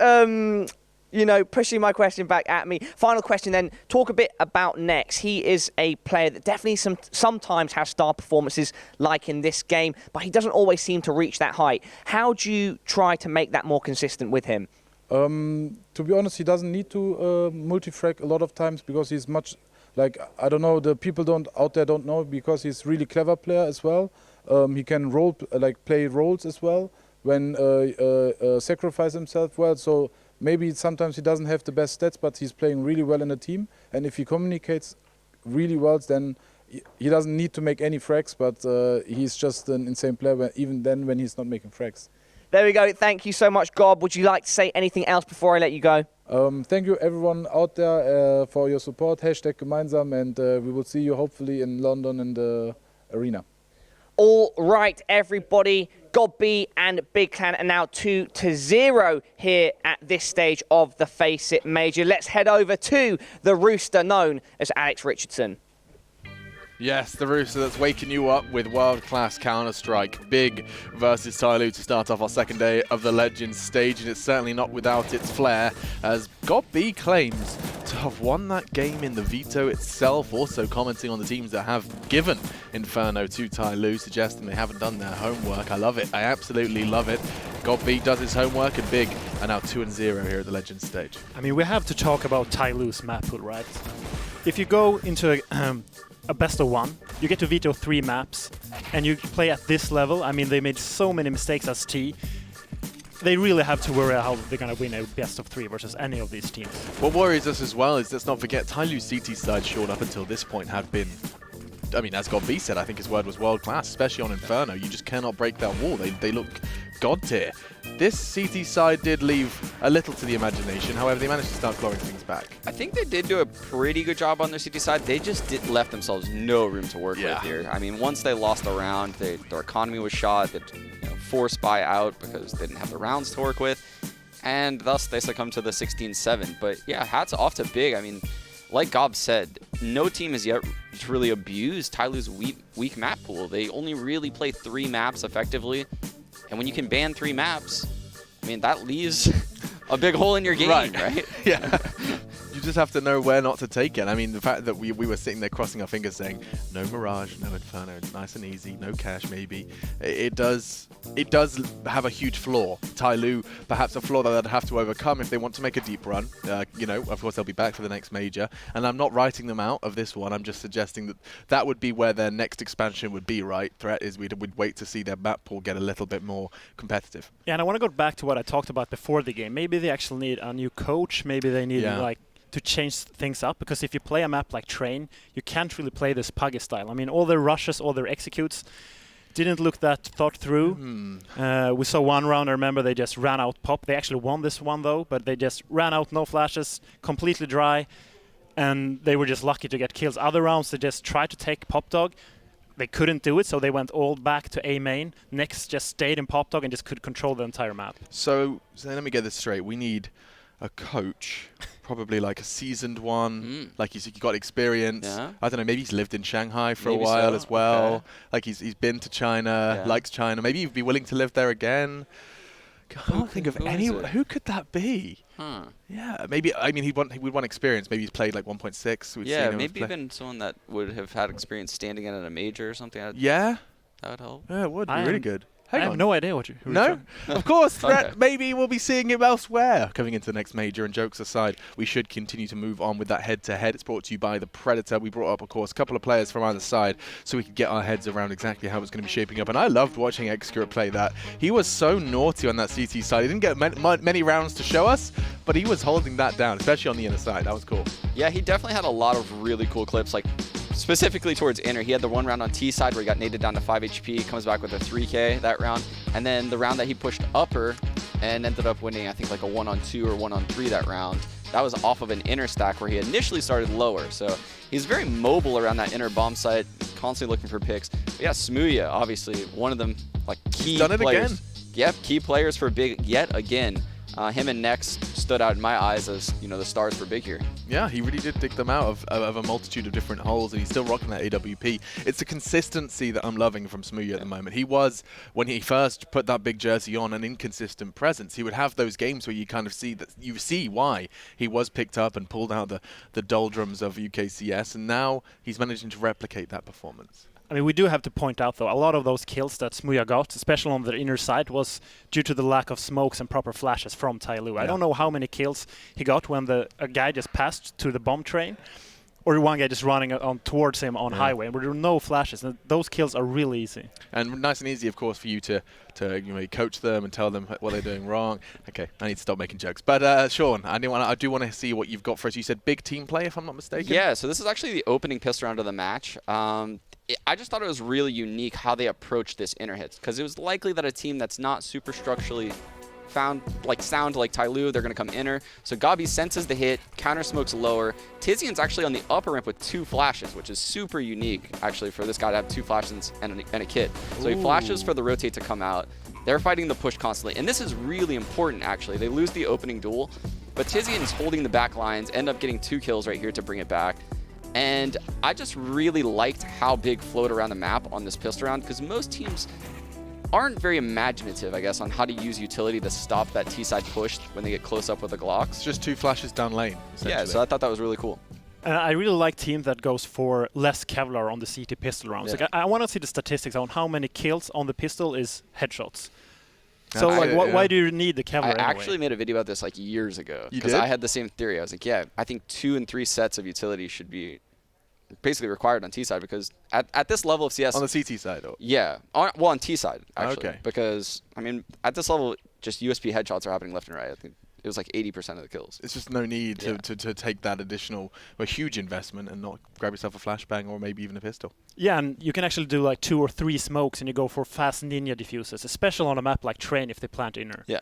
F: You know, pushing my question back at me. Final question then, talk a bit about Nex. He is a player that definitely sometimes has star performances like in this game, but he doesn't always seem to reach that height. How do you try to make that more consistent with him?
G: To be honest, he doesn't need to multi-frag a lot of times because he's much, like, I don't know, the people out there don't know, because he's really clever player as well. He can play roles as well when sacrifice himself well. So maybe sometimes he doesn't have the best stats, but he's playing really well in a team. And if he communicates really well, then he doesn't need to make any frags, but he's just an insane player, even then when he's not making frags.
F: There we go. Thank you so much, Gob. Would you like to say anything else before I let you go?
G: Thank you everyone out there for your support. #gemeinsam, and we will see you hopefully in London in the arena.
F: All right, everybody. Gob B and Big Clan are now 2-0 here at this stage of the FACEIT Major. Let's head over to the Rooster known as Alex Richardson.
A: Yes, the Rooster that's waking you up with world-class Counter-Strike. Big versus TyLoo to start off our second day of the Legends stage, and it's certainly not without its flair, as Gob B claims to have won that game in the veto itself, also commenting on the teams that have given Inferno to TyLoo, suggesting they haven't done their homework. I love it. I absolutely love it. Gob B does his homework, and Big are now 2-0 here at the Legends stage.
C: I mean, we have to talk about TyLoo's map pool, right? If you go into a best of 1, you get to veto 3 maps, and you play at this level. I mean, they made so many mistakes as T. They really have to worry how they're going to win a best of 3 versus any of these teams.
A: What worries us as well is, let's not forget, TyLoo's CT side short up until this point had been, I mean, as Gob B said, I think his word was world class, especially on Inferno. You just cannot break that wall. They look god tier. This CT side did leave a little to the imagination. However, they managed to start clawing things back.
B: I think they did do a pretty good job on their CT side. They just left themselves no room to work with here. I mean, once they lost a round, their economy was shot. They forced buy out because they didn't have the rounds to work with. And thus, they succumbed to the 16-7. But yeah, hats off to Big. I mean, like Gob said, no team has yet really abused TyLoo's weak map pool. They only really play 3 maps effectively. And when you can ban 3 maps, I mean, that leaves a big hole in your game, right?
A: Yeah. You just have to know where not to take it. I mean, the fact that we were sitting there crossing our fingers saying, no Mirage, no Inferno, nice and easy, no Cash maybe. It does have a huge flaw. TyLoo, perhaps a flaw that they'd have to overcome if they want to make a deep run. You know, of course, they'll be back for the next major. And I'm not writing them out of this one. I'm just suggesting that that would be where their next expansion would be, right? Threat is we'd wait to see their map pool get a little bit more competitive.
C: Yeah, and I want to go back to what I talked about before the game. Maybe they actually need a new coach. Maybe they need, to change things up, because if you play a map like Train, you can't really play this Puggy style. I mean, all their rushes, all their executes didn't look that thought through. We saw one round, I remember they just ran out pop. They actually won this one though, but they just ran out, no flashes, completely dry, and they were just lucky to get kills. Other rounds, they just tried to take Pop Dog. They couldn't do it, so they went all back to A main. Next just stayed in Pop Dog and just could control the entire map.
A: So let me get this straight. We need a coach, probably like a seasoned one, like he's got experience.
B: Yeah.
A: I don't know, maybe he's lived in Shanghai for
B: Maybe
A: a while
B: so,
A: as well.
B: okay.
A: Like he's been to China,
B: Yeah.
A: likes China. Maybe he'd be willing to live there again. I can't think of
B: who
A: any.
B: is it?
A: Who could that be?
B: Huh.
A: Yeah, maybe. I mean, he would want experience. Maybe he's played like 1.6. We've
B: Yeah,
A: seen him
B: maybe
A: play.
B: even someone that would have had experience standing in at a major or something.
A: Yeah,
B: That would help.
A: yeah, it would be
C: I
A: really
C: am-
A: good.
C: I
A: Hang
C: have
A: on.
C: no idea who you're
A: No,
C: trying-
A: of course.
B: Okay.
A: Maybe we'll be seeing him elsewhere coming into the next major. And jokes aside, we should continue to move on with that head-to-head. It's brought to you by the Predator. We brought up, of course, a couple of players from either side so we could get our heads around exactly how it's going to be shaping up. And I loved watching Excurate play that. He was so naughty on that CT side. He didn't get many rounds to show us, but he was holding that down, especially on the inner side. That was cool.
B: Yeah, he definitely had a lot of really cool clips, like specifically towards inner. He had the one round on T side where he got naded down to 5 HP, comes back with a 3K that round, and then the round that he pushed upper and ended up winning, I think like a 1-on-2 or 1-on-3 that round. That was off of an inner stack where he initially started lower. So he's very mobile around that inner bomb site, constantly looking for picks. But yeah, Smooya, obviously one of them, like key
A: done it
B: players.
A: again.
B: Yep, key players for Big yet again. Him and Nex stood out in my eyes as, you know, the stars for Big here.
A: Yeah, he really did dig them out of a multitude of different holes, and he's still rocking that AWP. It's the consistency that I'm loving from Smooya at the moment. He was, when he first put that big jersey on, an inconsistent presence. He would have those games where you kind of see that you see why he was picked up and pulled out the doldrums of UKCS, and now he's managing to replicate that performance.
C: I mean, we do have to point out, though, a lot of those kills that Smooya got, especially on the inner side, was due to the lack of smokes and proper flashes from TyLoo.
A: Yeah.
C: I don't know how many kills he got when a guy just passed to the bomb train, or one guy just running on towards him on highway, where there were no flashes. And those kills are really easy.
A: And nice and easy, of course, for you to coach them and tell them what they're doing wrong. Okay, I need to stop making jokes. But Sean, I do want to see what you've got for us. You said big team play, if I'm not mistaken.
B: Yeah, so this is actually the opening pistol round of the match. I just thought it was really unique how they approached this inner hits, because it was likely that a team that's not super structurally sound like TyLoo, they're going to come inner. So Gabi senses the hit, counter smokes lower. Tizian's actually on the upper ramp with 2 flashes, which is super unique, actually, for this guy to have 2 flashes and a kit. So he flashes for the rotate to come out. They're fighting the push constantly, and this is really important, actually. They lose the opening duel, but Tizian's holding the back lines, end up getting 2 kills right here to bring it back. And I just really liked how Big flowed around the map on this pistol round, because most teams aren't very imaginative, I guess, on how to use utility to stop that T-side push when they get close up with the Glocks.
A: It's just 2 flashes down lane.
B: Yeah, so I thought that was really cool.
C: And I really like team that goes for less Kevlar on the CT pistol rounds.
B: Yeah.
C: Like, I want to see the statistics on how many kills on the pistol is headshots. So,
A: That's
C: like,
A: it,
C: why do you need the Kevlar
B: I
C: anyway?
B: actually made a video about this like years ago,
A: You
B: because
A: did?
B: I had the same theory. I was like, yeah, I think 2 and 3 sets of utility should be basically required on T-side, because at this level of CS...
A: On the CT side, or?
B: Yeah, on T-side, actually.
A: Okay.
B: Because, I mean, at this level, just USP headshots are happening left and right. I think it was like 80% of the kills.
A: It's just no need
B: Yeah.
A: to take that additional, huge investment and not grab yourself a flashbang or maybe even a pistol.
C: Yeah, and you can actually do like 2 or 3 smokes and you go for fast ninja diffusers, especially on a map like Train if they plant inner.
B: Yeah.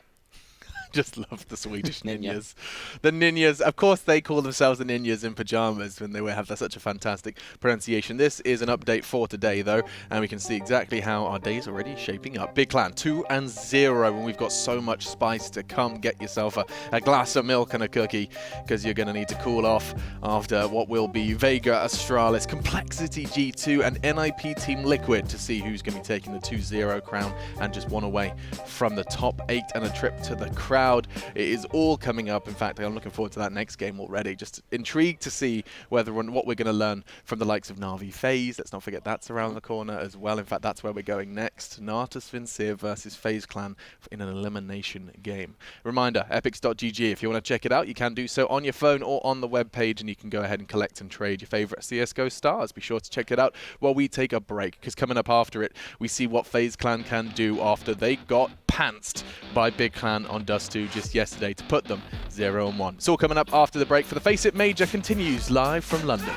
A: Just love the Swedish
B: Ninja.
A: ninjas. The ninjas, of course, they call themselves the ninjas in pajamas when they have such a fantastic pronunciation. This is an update for today, though, and we can see exactly how our day's already shaping up. Big Clan 2-0, and we've got so much spice to come. Get yourself a glass of milk and a cookie, because you're going to need to cool off after what will be Vega Astralis, Complexity G2, and NIP Team Liquid to see who's going to be taking the 2-0 crown and just one away from the top 8 and a trip to the crowd. It is all coming up. In fact, I'm looking forward to that next game already. Just intrigued to see what we're going to learn from the likes of Na'Vi FaZe. Let's not forget that's around the corner as well. In fact, that's where we're going next. Natus Vincere versus FaZe Clan in an elimination game. Reminder, epics.gg. If you want to check it out, you can do so on your phone or on the web page, and you can go ahead and collect and trade your favorite CSGO stars. Be sure to check it out while we take a break, because coming up after it, we see what FaZe Clan can do after they got pantsed by Big Clan on Dust 2 just yesterday to put them 0-1. It's all coming up after the break, for the FACEIT Major continues live from London.